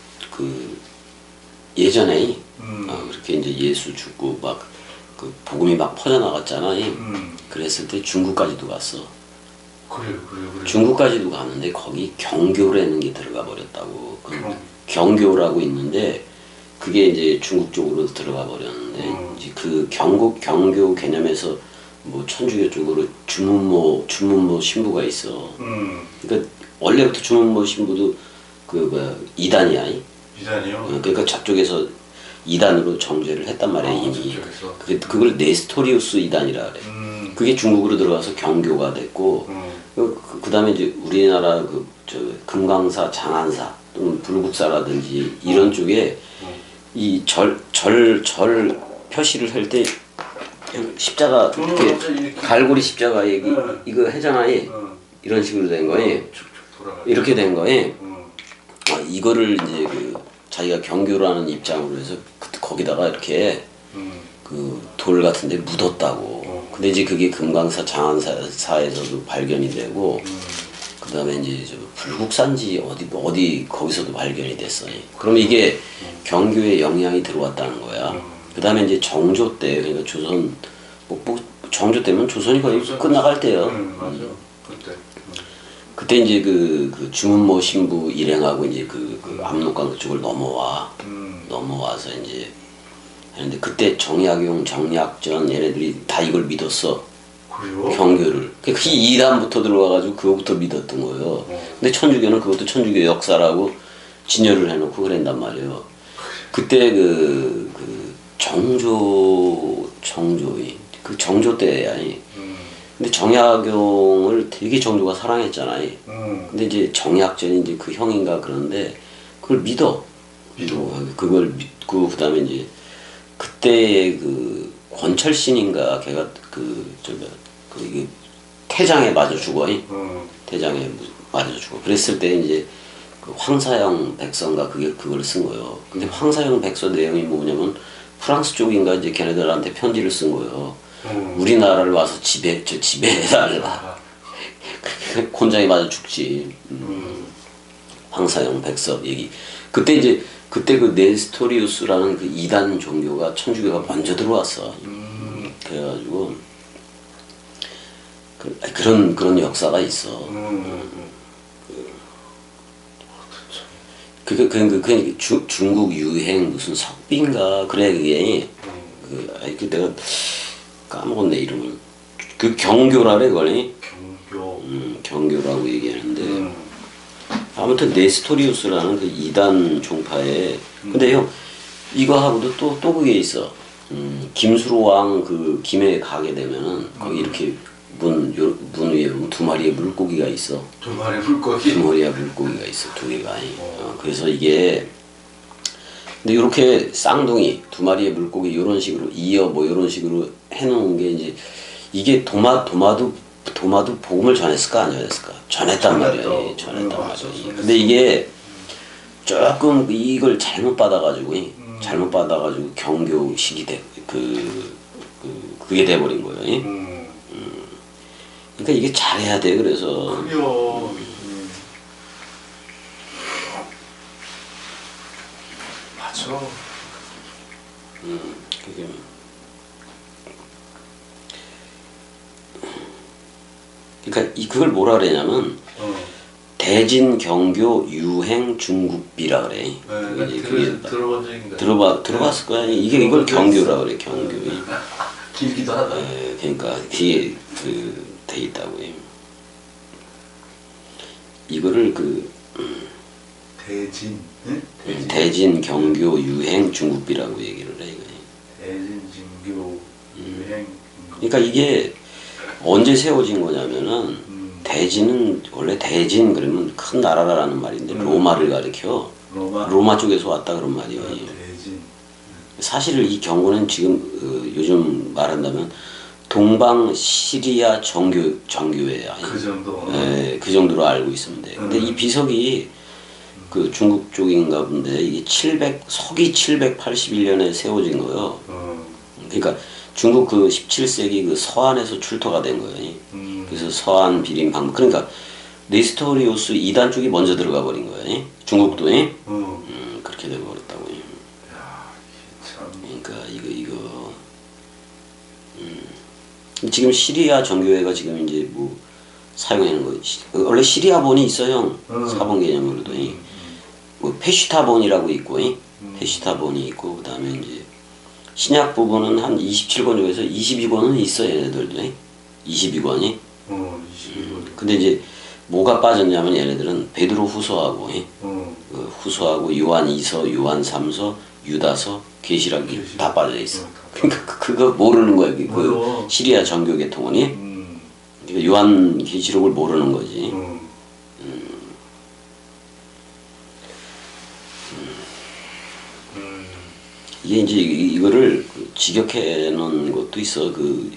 예전에 그렇게 이제 예수 죽고 막 그 복음이 막 퍼져나갔잖아. 그랬을 때 중국까지도 갔어. 그래요. 중국까지도 가는데 거기 경교라는 게 들어가 버렸다고. 경교라고 있는데 그게 이제 중국 쪽으로 들어가 버렸는데 이제 그 경교 개념에서 뭐 천주교 쪽으로 주문모 신부가 있어. 그러니까 원래부터 주문모 신부도 그 뭐야 이단이야. 이단이요? 그러니까 저쪽에서 이단으로 정죄를 했단 말이야 이미. 그걸 네스토리우스 이단이라 그래. 그게 중국으로 들어가서 경교가 됐고 그다음에 이제 우리나라 저 금강사, 장안사 또는 불국사라든지 이런 쪽에 이 절 표시를 할 때 십자가 이렇게 갈고리 십자가 이거 해잖아요. 이런 식으로 된 거예요. 이렇게 된 거예요. 이거를 이제 자기가 경교라는 입장으로 해서 거기다가 이렇게 그 돌 같은데 묻었다고. 근데 이제 그게 금강사, 장안사에서도 발견이 되고, 그 다음에 이제 저 불국산지 어디 거기서도 발견이 됐어요. 그럼 이게 경교에 영향이 들어왔다는 거야. 그 다음에 이제 정조 때, 그러니까 조선, 정조 때면 조선이 거의 끝나갈 때요. 맞아. 그때 이제 그 주문모 신부 일행하고 이제 그 압록강 그쪽을 넘어와서 이제 했는데 그때 정약용, 정약전 얘네들이 다 이걸 믿었어. 그래요? 경교를. 그 이단부터 들어와가지고 그거부터 믿었던 거예요. 근데 천주교는 그것도 천주교 역사라고 진열을 해놓고 그랬단 말이에요. 그때 그 정조 때야. 근데 정약용을 되게 정조가 사랑했잖아요. 근데 이제 정약전이 이제 그 형인가 그런데 그걸 믿어. 그걸 믿고 그다음에 이제 그때 그 권철신인가 걔가 이게 태장에 맞아 죽어. 태장에 맞아 죽어. 그랬을 때 이제 그 황사영 백서인가 그걸 쓴 거예요. 근데 황사영 백서 내용이 뭐냐면 프랑스 쪽인가 이제 걔네들한테 편지를 쓴 거예요. 우리나라를 와서 지배해달라. 곤장이 맞아 죽지. 황사영 백서 얘기. 그때 그 네스토리우스라는 그 이단 종교가 천주교가 먼저 들어왔어. 그래가지고 그런 역사가 있어. 중국 유행 무슨 석빈가 그래 그게 내가 까먹었네 이름을. 그 경교라래 그걸. 경교라고 얘기하는데 아무튼 네스토리우스라는 그 이단 종파에 근데 형 이거하고도 또 그게 있어. 김수로왕 그 김해에 가게 되면은 거기 이렇게 문 위에 보면 두 마리의 물고기가 있어. 두 마리 물고기? 두 마리의 물고기가 있어. 두 개가. 그래서 이게 근데 이렇게 쌍둥이 두 마리의 물고기 이런 식으로 이어 뭐 이런 식으로 해놓은 게 이제 이게 도마도 복음을 전했을까 안 전했을까? 전했단 말이야. 전했단 말이야. 근데 이게 조금 이걸 잘못 받아가지고 경교식이 그게 돼버린 거예요. 그러니까 이게 잘해야 돼. 그래서 그래요. 맞아. 그게 그러니까 그걸 뭐라 그러냐면 대진 경교 유행 중국비라 그래. 그게 들어본 적인가? 들어봤을 거야. 이걸 경교라 그래. 경교. 길기도 하다. 그러니까 뒤에 돼 있다고 해. 이거를 대진. 대진 경교 유행 중국비라고 얘기를 해. 이거. 대진 진교 유행. 그러니까 이게 언제 세워진 거냐면은 대진은 원래 대진 그러면 큰 나라라는 말인데 로마를 가리켜. 로마 쪽에서 왔다 그런 말이에요. 대진. 사실 이 경고는 지금 요즘 말한다면 동방 시리아 정교회야. 그 정도. 네, 그 정도로 알고 있으면 돼. 근데 이 비석이 그 중국 쪽인가 본데 이게 서기 781년에 세워진 거예요. 그러니까 중국 그 17세기 그 서안에서 출토가 된 거예요. 그래서 서안 비림 방법. 그러니까 네스토리우스 이단 쪽이 먼저 들어가 버린 거예요. 중국도 그렇게 되고 버렸다고. 야, 참. 그러니까 이거 지금 시리아 정교회가 지금 이제 뭐 사용하는 거. 원래 시리아본이 있어요. 사본 개념으로도. 뭐 페시타본이라고 있고, 페시타본이 있고, 그다음에 이제 신약 부분은 한 27권 중에서 22권은 있어요, 얘네들도. 22권이. 22권. 근데 이제 뭐가 빠졌냐면 얘네들은 베드로 후서하고 후서하고 요한 2서, 요한 3서, 유다서, 계시락이 다 빠져 있어. 그러니까 그거 모르는 거야. 그 시리아 정교 계통원이. 그러니까 요한 계시록을 모르는 거지. 이게 이제 이거를 직역해 놓은 것도 있어. 그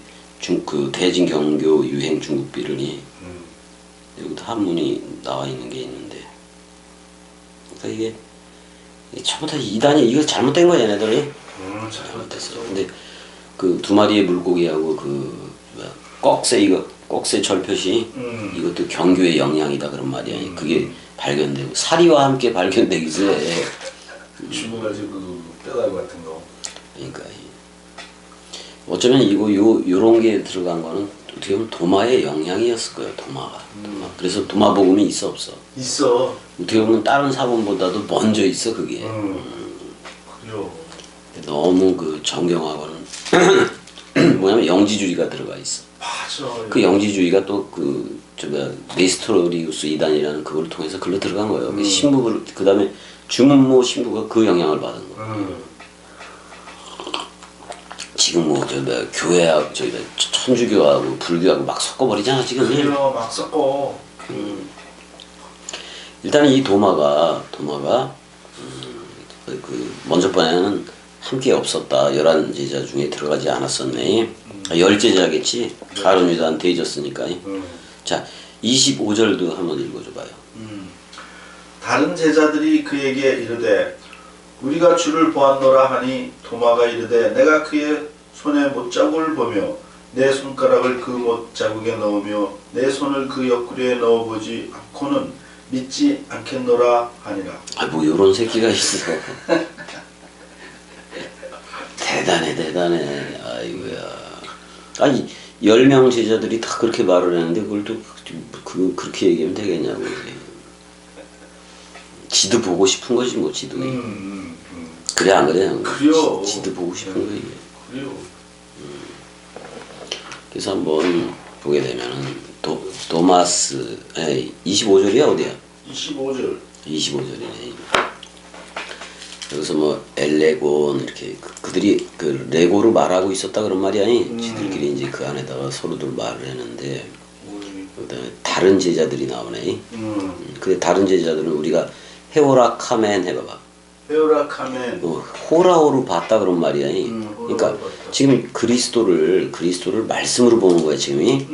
대진 경교 유행 중국 비련이 여기도 한문이 나와 있는 게 있는데. 그러니까 이게 처음부터 이단이 이거 잘못된 거야, 얘네들이. 잘못됐어. 근데 그 두 마리의 물고기하고 그 뭐야, 꺽쇠 절표시 이것도 경교의 영향이다 그런 말이야. 그게 발견되고 사리와 함께 발견되기 때 주문가지고 그 뼈다귀 같은 거. 그러니까 어쩌면 요런 게 들어간 거는 어떻게 보면 도마의 영향이었을 거예요. 도마. 그래서 도마 복음이 있어 없어? 있어. 어떻게 보면 다른 사본보다도 먼저 있어 그게. 그래요. 너무 그 정경하고는 뭐냐면 영지주의가 들어가 있어. 맞아. 그 영지주의가 또 네스토리우스 이단이라는 그걸 통해서 글로 들어간 거예요. 그 신부를 그다음에 주문모 신부가 그 영향을 받은 거예요. 지금 교회하고 천주교하고 불교하고 막 섞어버리잖아 지금. 그래요, 막 섞어. 일단 이 도마가 먼저 번에는 함께 없었다. 11제자 중에 들어가지 않았었네. 10제자겠지. 가룟 유다한테 잊었으니까. 자, 25절도 한번 읽어줘봐요. 다른 제자들이 그에게 이르되 우리가 주를 보았노라 하니 도마가 이르되 내가 그의 손에 못자국을 보며 내 손가락을 그 못자국에 넣으며 내 손을 그 옆구리에 넣어보지 않고는 믿지 않겠노라 하니라. 아, 뭐 요런 새끼가 있어. 대단해. 아이고야. 아니 10명 제자들이 다 그렇게 말을 했는데 그걸 또 그렇게 얘기하면 되겠냐고. 지도 보고 싶은 거지 뭐 지도. 그래 안 그래? 그래요. 지도 보고 싶은 거지. 그래요. 그래서 한번 보게 되면은 도마스 25절이야 어디야? 25절. 25절이네. 여기서 뭐 엘레곤 이렇게 그들이 그 레고로 말하고 있었다 그런 말이 아니. 지들끼리 이제 그 안에다가 서로들 말을 했는데 그다음에 다른 제자들이 나오네. 근데 다른 제자들은 우리가 헤오라 카멘 해봐봐. 헤오라 카멘. 호라호로 봤다 그런 말이야. 그러니까 봤다. 지금 그리스도를 말씀으로 보는 거야 지금이.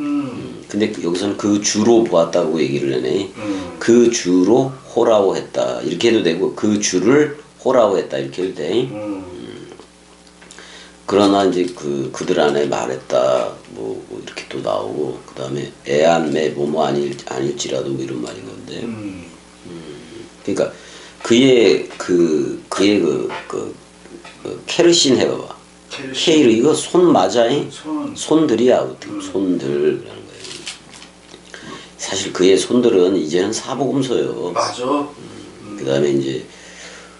근데 여기서는 그 주로 보았다고 얘기를 하네. 그 주로 호라호 했다 이렇게 해도 되고 그 주를 호라호 했다 이렇게 해도 돼. 그러나 이제 그들 안에 말했다 뭐 이렇게 또 나오고 그다음에 애안매 뭐뭐 아닐지라도 뭐 이런 말인 건데. 그러니까 그의 케르신 해봐봐. 케이르 이거 손 맞아? 손들이야. 어떻게 손들이라는 거예요. 사실 그의 손들은 이제는 사복음서요. 맞아. 그다음에 이제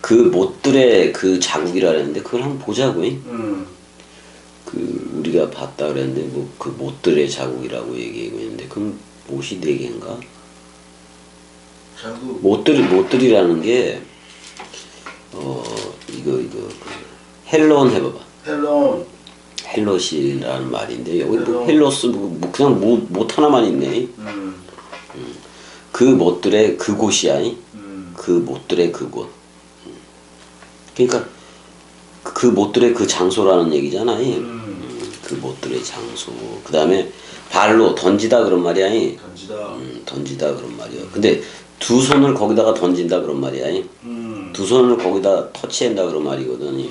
그 못들의 그 자국이라는데 그걸 한번 보자고. 그 우리가 봤다 그랬는데 뭐 그 못들의 자국이라고 얘기하고 있는데 그럼 못이 4개인가? 자국. 못들이라는 게 이거 헬론 해봐봐. 헬롯이라는 말인데 여기 뭐 헬로스 뭐 그냥 못 하나만 있네. 그 못들의 그곳이야. 그 못들의 그곳. 그러니까 그 못들의 그 장소라는 얘기잖아. 그 못들의 장소. 그 다음에 발로 던지다 그런 말이야. 던지다 그런 말이야. 근데 두 손을 거기다가 던진다 그런 말이야. 두 손을 거기다 터치한다 그런 말이거든.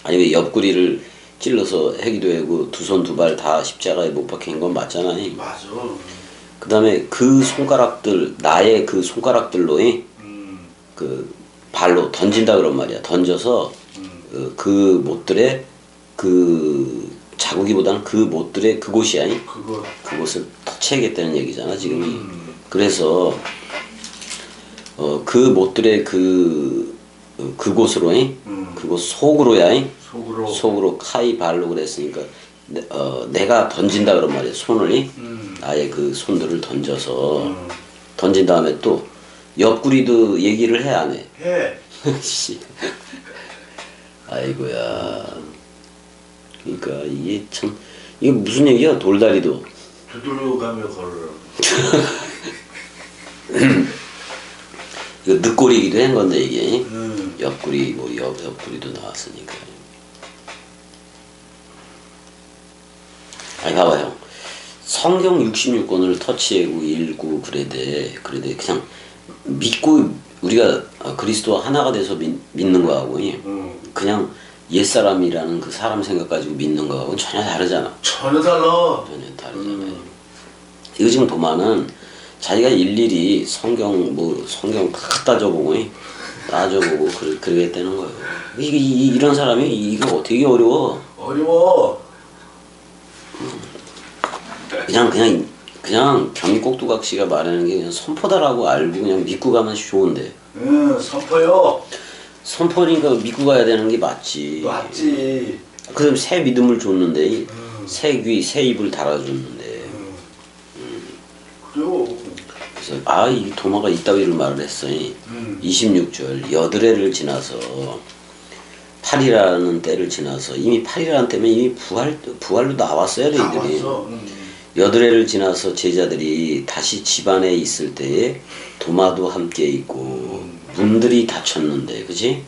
아니면 옆구리를 찔러서 해기도 하고 두 손 두 발 다 십자가에 못 박힌 건 맞잖아요. 맞아. 그 다음에 그 손가락들, 나의 그 손가락들로 그 발로 던진다 그런 말이야. 던져서 그 못들의 그 자국이보다는 그 못들의 그곳이야. 그곳을 터치하겠다는 얘기잖아 지금이. 그래서 그 못들의 그곳으로 그곳 속으로야. 속으로 카이 발로 그랬으니까 내가 던진다 그런 말이야. 손을 나의 그 손들을 던져서 던진 다음에 또 옆구리도 얘기를 해 안 해? 해. 씨. 아이고야. 그러니까 이게 참 이게 무슨 얘기야? 돌다리도 두드려가며 걸으라. 이거 늑골이기도 한 건데 이게 옆구리 뭐 옆구리도 나왔으니까. 아니 봐봐요. 성경 66권을 터치하고 읽고 그래대 그냥 믿고 우리가 그리스도와 하나가 돼서 믿는 거하고 그냥 옛사람이라는 그 사람 생각 가지고 믿는 거하고는 전혀 다르잖아. 전혀 달라. 전혀 다르잖아요. 이거 지금 도마는 자기가 일일이 성경 다 따져보고 그러겠다는 거예요. 이런 사람이 이거 되게 어려워. 어려워. 그냥 경희꼭두각시가 말하는 게 그냥 선포다라고 알고 그냥 믿고 가면 좋은데. 선포요. 선포니까 믿고 가야 되는 게 맞지. 맞지. 그럼 새 믿음을 줬는데, 새 귀, 새 입을 달아줬는데. 그래요. 그래서 이 도마가 이따위를 말을 했어. 26절 여드레를 지나서 8이라는 때를 지나서 이미 8이라는 때면 이미 부활로 나왔어요. 너희들이. 여드레를 지나서 제자들이 다시 집안에 있을 때에 도마도 함께 있고 문들이 닫혔는데, 그지?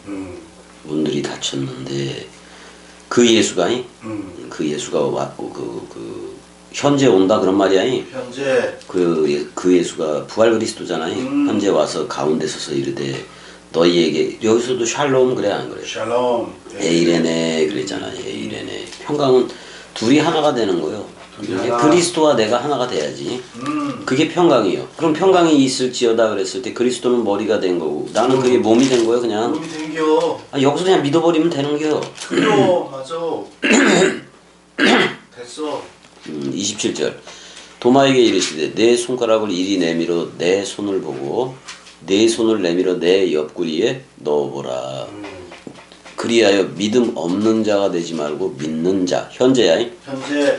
문들이 닫혔는데 그 예수가 왔고 현재 온다 그런 말이야. 현재 그 예수가 부활 그리스도잖아요. 현재 와서 가운데 서서 이르되 너희에게, 여기서도 샬롬 그래 안 그래? 샬롬. 에이레네 그랬잖아. 에이레네. 평강은 둘이 하나가 되는 거예요. 그리스도와 내가 하나가 돼야지. 그게 평강이에요. 그럼 평강이 있을지어다 그랬을 때 그리스도는 머리가 된 거고 나는 그게 몸이 된 거예요. 그냥 몸이 된겨. 여기서 그냥 믿어버리면 되는 거예요. 그래요. 맞아. 됐어. 27절 도마에게 이르시되 내 손가락을 이리 내밀어 내 손을 보고 내 손을 내밀어 내 옆구리에 넣어보라. 그리하여 믿음 없는 자가 되지 말고 믿는 자. 현재야. 현재.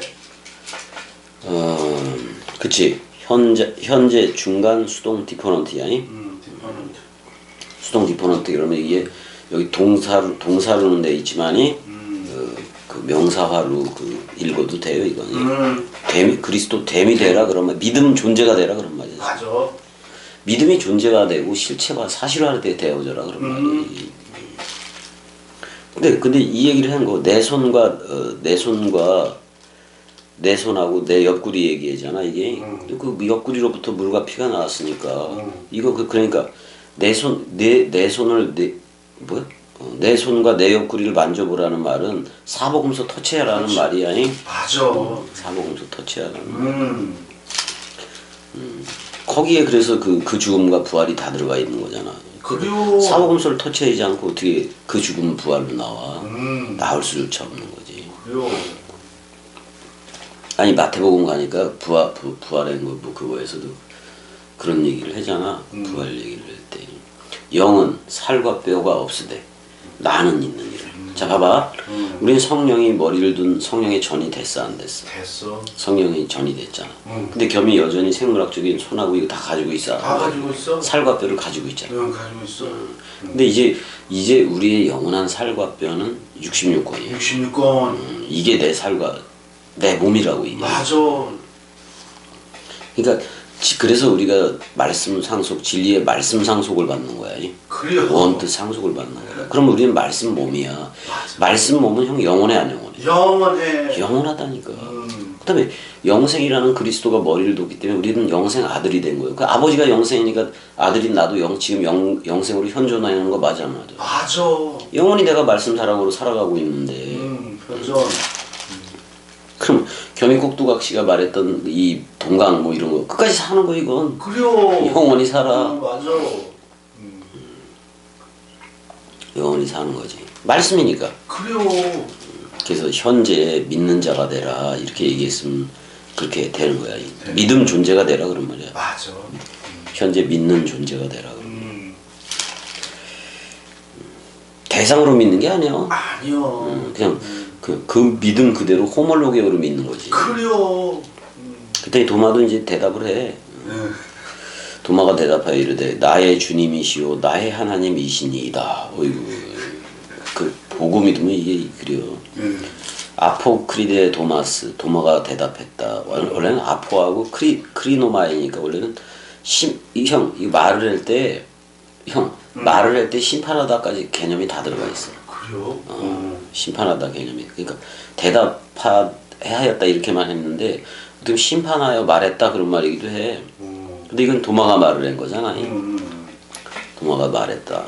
그치. 현재 중간 수동 디퍼런트야. 디퍼런트. 수동 디퍼런트 그러면 이게 여기 동사로는 돼 있지만이 그 명사화로 읽어도 돼요. 이건 그리스도 됨이 되라 그러면 믿음 존재가 되라 그런 말이야. 맞아. 믿음이 존재가 되고 실체가 사실화가 되어져라 그런 말이. 근데 이 얘기를 한 거 내 손하고 내 옆구리 얘기잖아 이게. 그 옆구리로부터 물과 피가 나왔으니까 이거 그러니까 내 손을 내 손과 내 옆구리를 만져보라는 말은 사복음서 터치해라는 그렇지. 말이야. 맞아. 사복음서 터치해라는. 거기에 그래서 그 죽음과 부활이 다 들어가 있는 거잖아. 그래요. 사복음서를 터치하지 않고 어떻게 그 죽음은 부활로 나와? 나올 수조차 없는 거지. 그래요. 아니 마태복음 가니까 부활의 뭐 그거에서도 그런 얘기를 하잖아. 부활 얘기를 할 때 영은 살과 뼈가 없으되 나는 있느니라. 자 봐봐. 우리는 성령이 머리를 둔 성령의 전이 됐어 안 됐어? 됐어. 성령이 전이 됐잖아. 근데 겸이 여전히 생물학적인 손하고 이거 다 가지고 있어. 다 가지고 있어? 살과 뼈를 가지고 있잖아. 응, 가지고 있어. 근데 이제 우리의 영원한 살과 뼈는 66권이에요. 66권. 이게 내 살과 내 몸이라고 이게. 맞아. 그러니까 그래서 우리가 말씀 상속, 진리의 말씀 상속을 받는 거야. 그래요. 원뜻 상속을 받는 거야. 그럼 우리는 말씀 몸이야. 맞아. 말씀 몸은 형 영원해 안 영원해? 영원해. 영원하다니까. 그다음에 영생이라는 그리스도가 머리를 뒀기 때문에 우리는 영생 아들이 된 거예요. 그 아버지가 영생이니까 아들인 나도 지금 영생으로 현존하는 거 맞아 안 맞아? 맞아. 영원히 내가 말씀 사랑으로 살아가고 있는데 현존. 그럼 겸익국두각시가 말했던 이 동강 뭐 이런 거 끝까지 사는 거 이건 그래요. 영원히 살아. 맞아. 영원히 사는 거지. 말씀이니까. 그래요. 그래서 현재 믿는 자가 되라 이렇게 얘기했으면 그렇게 되는 거야. 믿음 존재가 되라 그런 말이야. 맞아. 현재 믿는 존재가 되라. 대상으로 믿는 게 아니야. 아니요. 그냥 그 믿음 그대로 호몰로게오로 믿는 거지. 그래요. 그때 도마도 이제 대답을 해. 도마가 대답하여 이르되 나의 주님이시오 나의 하나님이시니이다. 어이구 그 보고 믿으면 이게 그래요. 아포크리데 도마스 도마가 대답했다. 원래는 아포하고 크리노마이니까 원래는 형 이 말을 할 때 형 말을 할 때 심판하다까지 개념이 다 들어가 있어. 그래요? 심판하다 개념이. 그러니까 대답하였다 이렇게만 했는데 어떻게 심판하여 말했다 그런 말이기도 해. 근데 이건 도마가 말을 한 거잖아. 도마가 말했다.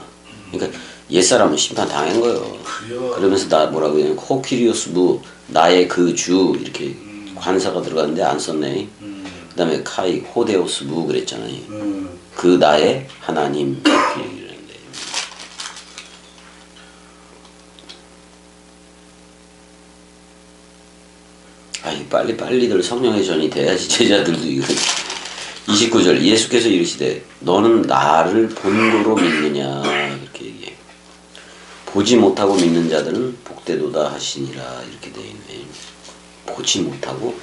그러니까 옛사람은 심판 당한 거예요. 그래요. 그러면서 나 뭐라고 해야 되냐. 호키리오스부 나의 그 주 이렇게 관사가 들어갔는데 안 썼네. 그 다음에 카이 호데오스부 그랬잖아요. 그 나의 하나님 이렇게 얘기를 했는데. 아이 빨리들 성령의 전이 돼야지 제자들도 이거. 29절 예수께서 이르시되 너는 나를 본고로 믿느냐 이렇게 얘기해. 보지 못하고 믿는 자들은 복되도다 하시니라 이렇게 돼 있네. 보지 못하고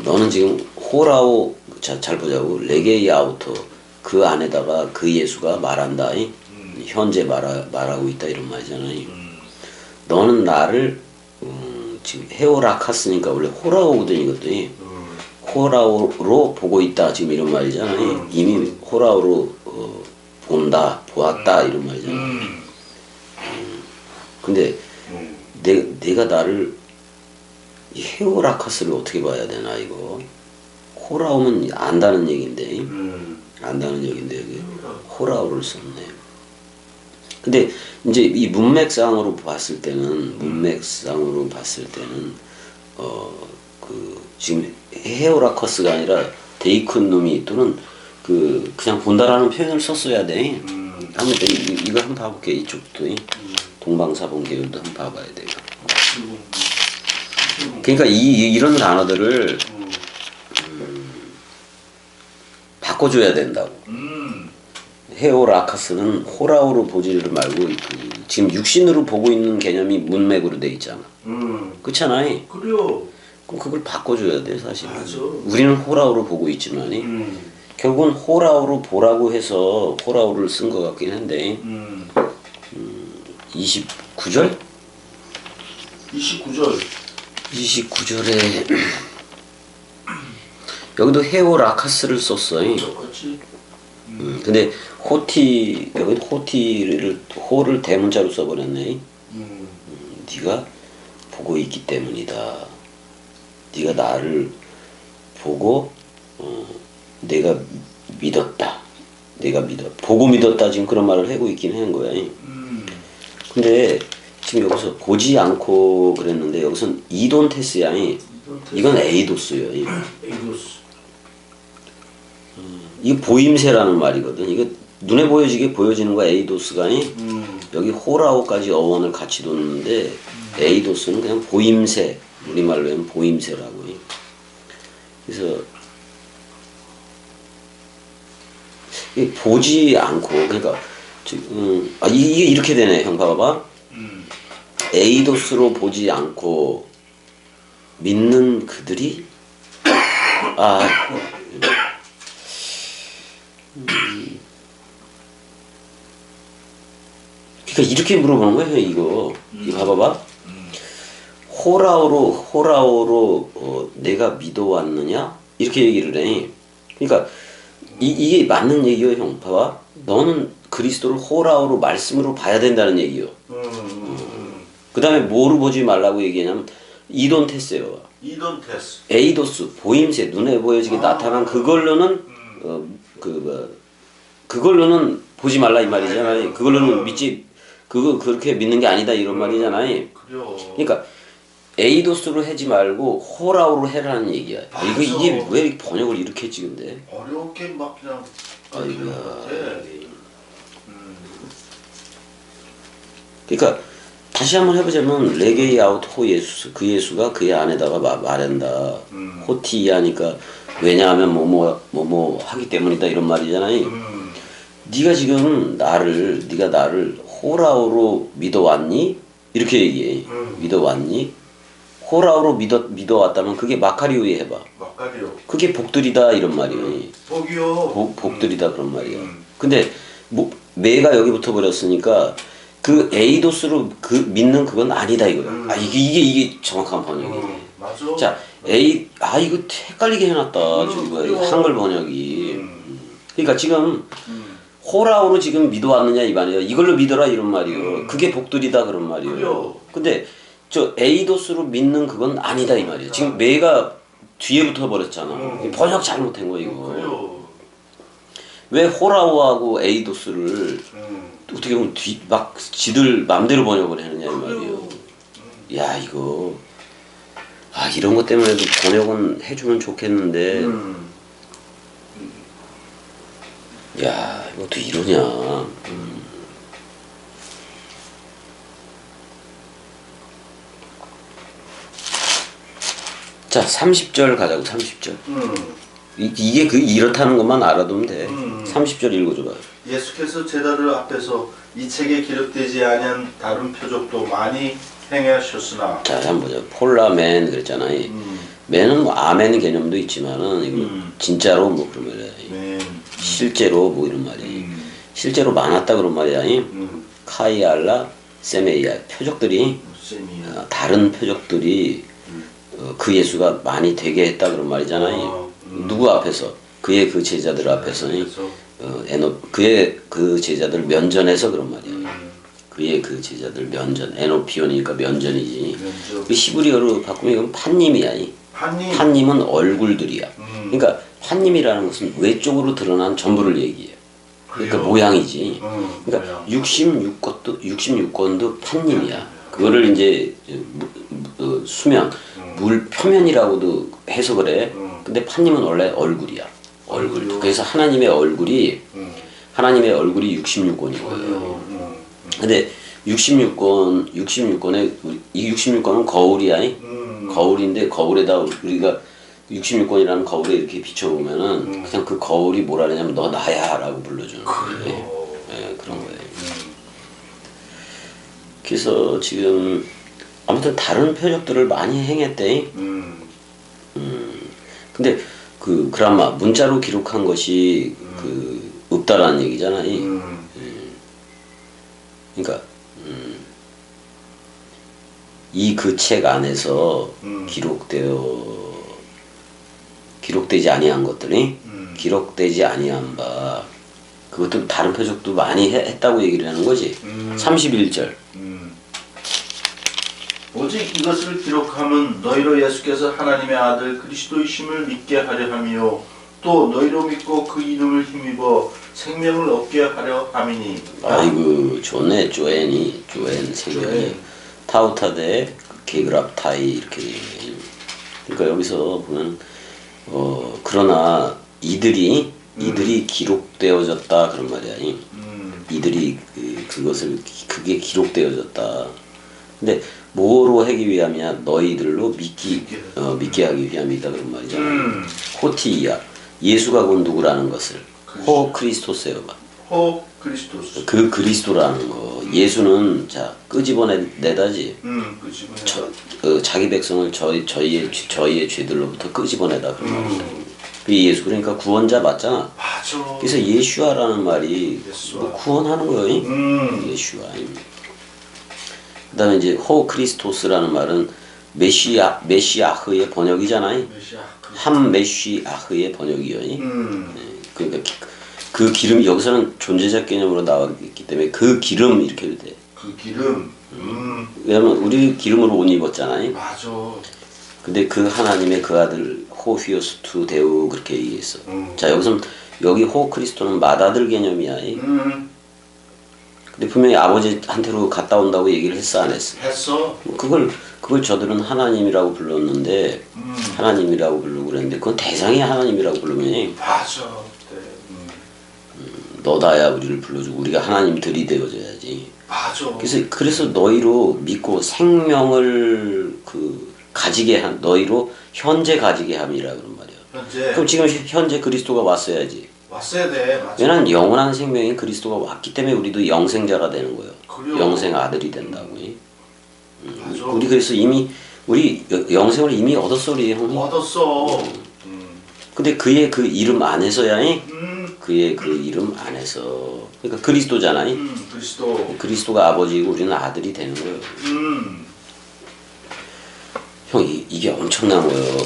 너는 지금 호라오 잘 보자고 레게이 아우터 그 안에다가 그 예수가 말한다. 현재 말하고 있다 이런 말이잖아요. 너는 나를 지금 헤오라카스니까 원래 호라오거든 이것도. 호라오로 보고 있다 지금 이런 말이잖아요. 이미 호라오로 본다 보았다 이런 말이잖아요. 근데 내가 나를 헤오라카스를 어떻게 봐야 되나 이거. 호라오면 안다는 얘긴데 안다는 얘긴데 호라오를 썼네. 근데 이제 이 문맥상으로 봤을 때는 그 지금 헤오라커스가 아니라 데이콘노미 또는 그냥 본다라는 표현을 썼어야 돼. 한번 이거 한번 봐볼게. 이쪽도 동방사본계열도 한번 봐봐야 돼요. 그러니까 이런 단어들을 바꿔줘야 된다고. 헤오라카스는 호라오로 보지를 말고 지금 육신으로 보고 있는 개념이 문맥으로 돼 있잖아. 그렇잖아요. 그래요. 그럼 그걸 바꿔줘야 돼 사실은. 맞아. 우리는 호라오로 보고 있지만이 결국은 호라오로 보라고 해서 호라오를 쓴 것 같긴 한데 29절? 29절에 여기도 헤오라카스를 썼어요. 똑같이. 근데 여기 호를 대문자로 써버렸네. 네가 보고 있기 때문이다. 네가 나를 보고 내가 믿었다. 보고 믿었다 지금 그런 말을 하고 있긴 한 거야. 근데 지금 여기서 보지 않고 그랬는데 여기서는 이돈테스야. 이건 에이도스요. 에이도스. 이게 보임새라는 말이거든. 이거 눈에 보여지게 보여지는 거야. 에이도스가 여기 호라오까지 어원을 같이 뒀는데 에이도스는 그냥 보임새. 우리말로 하면 보임새라고. 그래서 보지 않고 그러니까 이게 이렇게 되네. 형 봐봐. 에이도스로 보지 않고 믿는 그들이 그러니까 이렇게 물어보는 거예요. 이거 봐봐봐. 호라오로 내가 믿어왔느냐 이렇게 얘기를 해. 그러니까 이게 맞는 얘기요, 형. 봐봐. 너는 그리스도를 호라오로 말씀으로 봐야 된다는 얘기요. 그 다음에 뭐로 보지 말라고 얘기하냐면 이돈테스요. 이돈테스. 에이도스 보임새 눈에 보여지게 나타난 그걸로는 그걸로는 보지 말라 이 말이잖아요. 그걸로는 믿지 그거 그렇게 믿는 게 아니다 이런 말이잖아요. 그래요. 그러니까 에이도스로 하지 말고 호라오로 해라는 얘기야. 아, 이거 이게 왜 번역을 이렇게 했지 근데? 어렵게 막 그냥 아이고. 것 같아. 그러니까 다시 한번 해보자면 레게이 아웃 호 예수 그 예수가 그의 안에다가 말한다. 호티하니까 왜냐하면 뭐뭐 하기 때문이다 이런 말이잖아요. 네가 지금 네가 나를 호라오로 믿어왔니? 이렇게 얘기해. 믿어왔니? 호라오로 믿어왔다면 그게 마카리오에 해봐. 마카리오. 그게 복들이다 이런 말이에요. 복이요. 복들이다 그런 말이야. 근데 매가 여기 붙어 버렸으니까 그 에이도스로 그 믿는 그건 아니다 이거야. 아 이게 정확한 번역이에요. 맞아. 자 이거 헷갈리게 해놨다 지금 한글 번역이. 그러니까 지금 호라오로 지금 믿어왔느냐 이 말이야. 이걸로 믿어라 이런 말이요. 그게 복들이다 그런 말이요. 근데 저 에이도스로 믿는 그건 아니다 이 말이야. 지금 매가 뒤에 붙어 버렸잖아. 번역 잘못한 거 이거. 왜 호라오하고 에이도스를 어떻게 보면 막 지들 맘대로 번역을 하느냐 이 말이에요. 야 이거 이런 것 때문에도 번역은 해주면 좋겠는데 야 이거 어떻게 이러냐. 자 30절 가자고 30절. 이게 이렇다는 것만 알아두면 돼. 30절 읽어줘봐요. 예수께서 제자들 앞에서 이 책에 기록되지 아니한 다른 표적도 많이 행하셨으나. 자 한번 보자. 폴라맨 그랬잖아요. 맨은 뭐 아멘 개념도 있지만은 이거 진짜로 뭐 그런 말이야. 실제로 뭐 이런 말이. 실제로 많았다 그런 말이야. 카이알라 세메이아 표적들이 다른 표적들이 그 예수가 많이 되게 했다 그런 말이잖아요. 누구 앞에서? 그의 그 제자들 앞에서 그의 그 제자들 면전에서 그런 말이야. 그의 그 제자들 면전 에노피온이니까 면전이지. 그 히브리어로 바꾸면 이건 판님이야. 판님은 얼굴들이야. 그러니까 판님이라는 것은 외적으로 드러난 전부를 얘기해요. 그러니까 모양이지. 그러니까 66권도 판님이야. 그거를 이제 수면 물 표면이라고도 해석을 해. 근데 판님은 원래 얼굴이야. 얼굴. 그래서 하나님의 얼굴이 66권이고요. 근데 66권에 이 66권은 거울이야. 거울인데 거울에다 우리가 66권이라는 거울에 이렇게 비춰보면은 그냥 그 거울이 뭐라 그러냐면 너 나야 라고 불러주는 거예요. 네, 그런 거예요. 그래서 지금 아무튼 다른 표적들을 많이 행했대. 근데 그 그라마 문자로 기록한 것이 그 없다라는 얘기잖아요. 그러니까 이 그 책 안에서 기록되지 아니한 것들이 기록되지 아니한 바 그것도 다른 표적도 많이 했다고 얘기를 하는 거지. 31절. 오직 이것을 기록함은 너희로 예수께서 하나님의 아들 그리스도이심을 믿게 하려 함이요 또 너희로 믿고 그 이름을 힘입어 생명을 얻게 하려 함이니. 아이고 좋네. 조엔 생명이 타우타데 게그랍타이 이렇게. 그러니까 여기서 보면 그러나 이들이 기록되어졌다 그런 말이야. 이들이 그게 기록되어졌다. 근데 뭐로 하기 위함이야? 너희들로 믿게 하기 위함이다 그런 말이잖아. 호티이야. 예수가 곧 누구라는 것을 호 크리스토스여봐. 호 그리스도스. 그 그리스도라는 거. 예수는 자 끄집어내다지. 자기 백성을 저희의 죄들로부터 끄집어내다 그런 말이야. 그 예수 그러니까 구원자 맞잖아. 맞아. 그래서 예슈아라는 말이 뭐 구원하는 거예요. 예슈아. 그다음에 이제 호 크리스토스라는 말은 메시아흐의 번역이잖아요. 한 메시아흐의 번역이요. 그러니까 그 기름 여기서는 존재자 개념으로 나왔기 때문에 그 기름 이렇게 돼. 그 기름. 왜냐면 우리 기름으로 옷 입었잖아요. 맞아. 근데 그 하나님의 그 아들 호휘오스 투 데우 그렇게 얘기했어. 자 여기 호 크리스토는 맏아들 개념이야. 근데 분명히 아버지한테로 갔다 온다고 얘기를 했어 안 했어? 했어. 그걸 저들은 하나님이라고 불렀는데 하나님이라고 부르고 그랬는데 그건 대상이 하나님이라고 부르면 맞아. 네. 너다야 우리를 불러주고 우리가 하나님들이 되어줘야지. 맞아. 그래서 너희로 믿고 생명을 가지게 한 너희로 현재 가지게 함이라 그런 말이야. 현재. 그럼 지금 현재 그리스도가 왔어야지. 왔어야 돼. 맞아. 왜냐면 영원한 생명인 그리스도가 왔기 때문에 우리도 영생자가 되는 거예요. 그래요. 영생 아들이 된다고. 맞아. 우리 그래서 이미 우리 영생을 이미 얻었어 우리 형님. 얻었어. 근데 그의 그 이름 안에서야 그의 그 이름 안에서 그러니까 그리스도잖아. 그리스도. 그리스도가 아버지이고 우리는 아들이 되는 거예요. 형 이게 엄청난 거예요.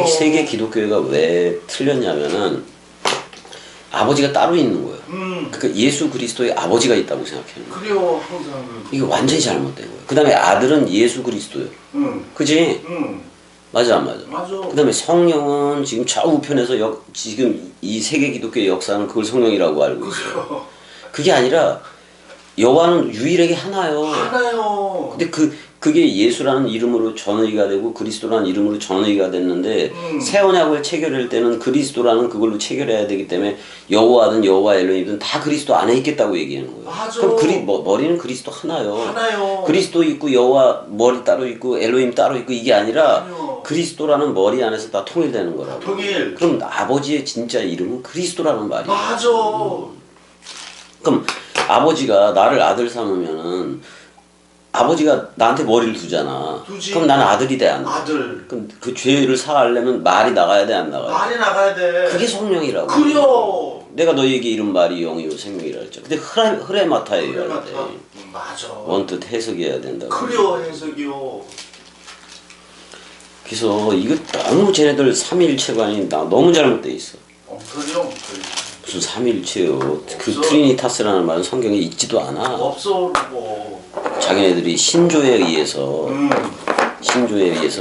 세계 기독교회가 왜 틀렸냐면은 아버지가 따로 있는 거예요. 그러니까 예수 그리스도의 아버지가 있다고 생각하는 거예요. 그래요. 항상. 이게 완전히 잘못된 거예요. 그 다음에 아들은 예수 그리스도예요. 그지? 맞아 안 맞아? 맞아. 그 다음에 성령은 지금 좌우편에서 지금 이 세계 기독교의 역사는 그걸 성령이라고 알고 있어요. 그게 아니라 여호와는 유일하게 하나요. 하나요. 근데 그게 예수라는 이름으로 전의가 되고 그리스도라는 이름으로 전의가 됐는데 새 언약을 체결할 때는 그리스도라는 그걸로 체결해야 되기 때문에 여호와든 여호와 엘로힘이든 다 그리스도 안에 있겠다고 얘기하는 거예요. 맞아. 그럼 머리는 그리스도 하나요. 하나요. 그리스도 있고 여호와 머리 따로 있고 엘로힘 따로 있고 이게 아니라 아니요. 그리스도라는 머리 안에서 다 통일되는 거라고. 통일. 그럼 아버지의 진짜 이름은 그리스도라는 말이에요. 맞아. 그럼 아버지가 나를 아들 삼으면은 아버지가 나한테 머리를 두잖아. 두지. 그럼 나는 아들이 돼 안 돼? 아들. 그럼 그 죄를 사하려면 말이 나가야 돼 안 나가야 돼? 말이 나가야 돼. 그게 성령이라고. 그래요. 내가 너에게 이른 말이 영이요 생명이라 했죠. 근데 흐레마타예요. 맞아. 맞아. 원뜻 해석해야 된다고. 그래요. 해석이요. 그래서 이거 너무 쟤네들 삼위일체관이 너무 잘못돼 있어. 엉터리요. 무슨 삼위일체요? 그 없어. 트리니타스라는 말은 성경에 있지도 않아. 없어. 뭐. 자기네들이 신조에 의해서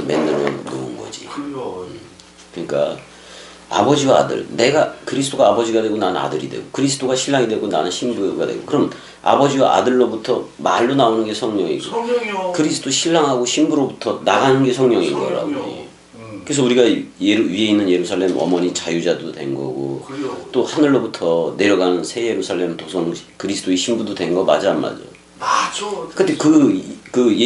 만들어 놓은 거지. 그래요. 그러니까 아버지와 아들, 내가 그리스도가 아버지가 되고 나는 아들이 되고 그리스도가 신랑이 되고 나는 신부가 되고 그럼 아버지와 아들로부터 말로 나오는 게 성령이고 성령이요. 그리스도 신랑하고 신부로부터 나가는 게 성령인 거라고. 성령이요. 그래서 우리가 위에 있는 예루살렘 어머니 자유자도 된 거고 그래요. 또 하늘로부터 내려가는 새 예루살렘 도성 그리스도의 신부도 된 거 맞아 안 맞아? 맞아. 근데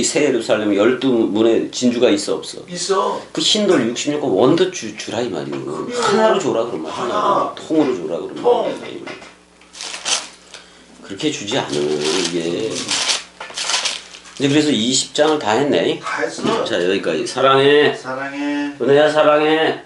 새 예루살렘 12문에 진주가 있어 없어? 있어. 그 흰돌 66권 원더 주라 이 말이고 하나로 줘라 그러면 하나로 통으로 줘라 그러면 통. 그렇게 주지 않으면 이게 이제 그래서 20장을 다 했네. 다 했어. 자 여기까지 사랑해 사랑해. 은혜야 사랑해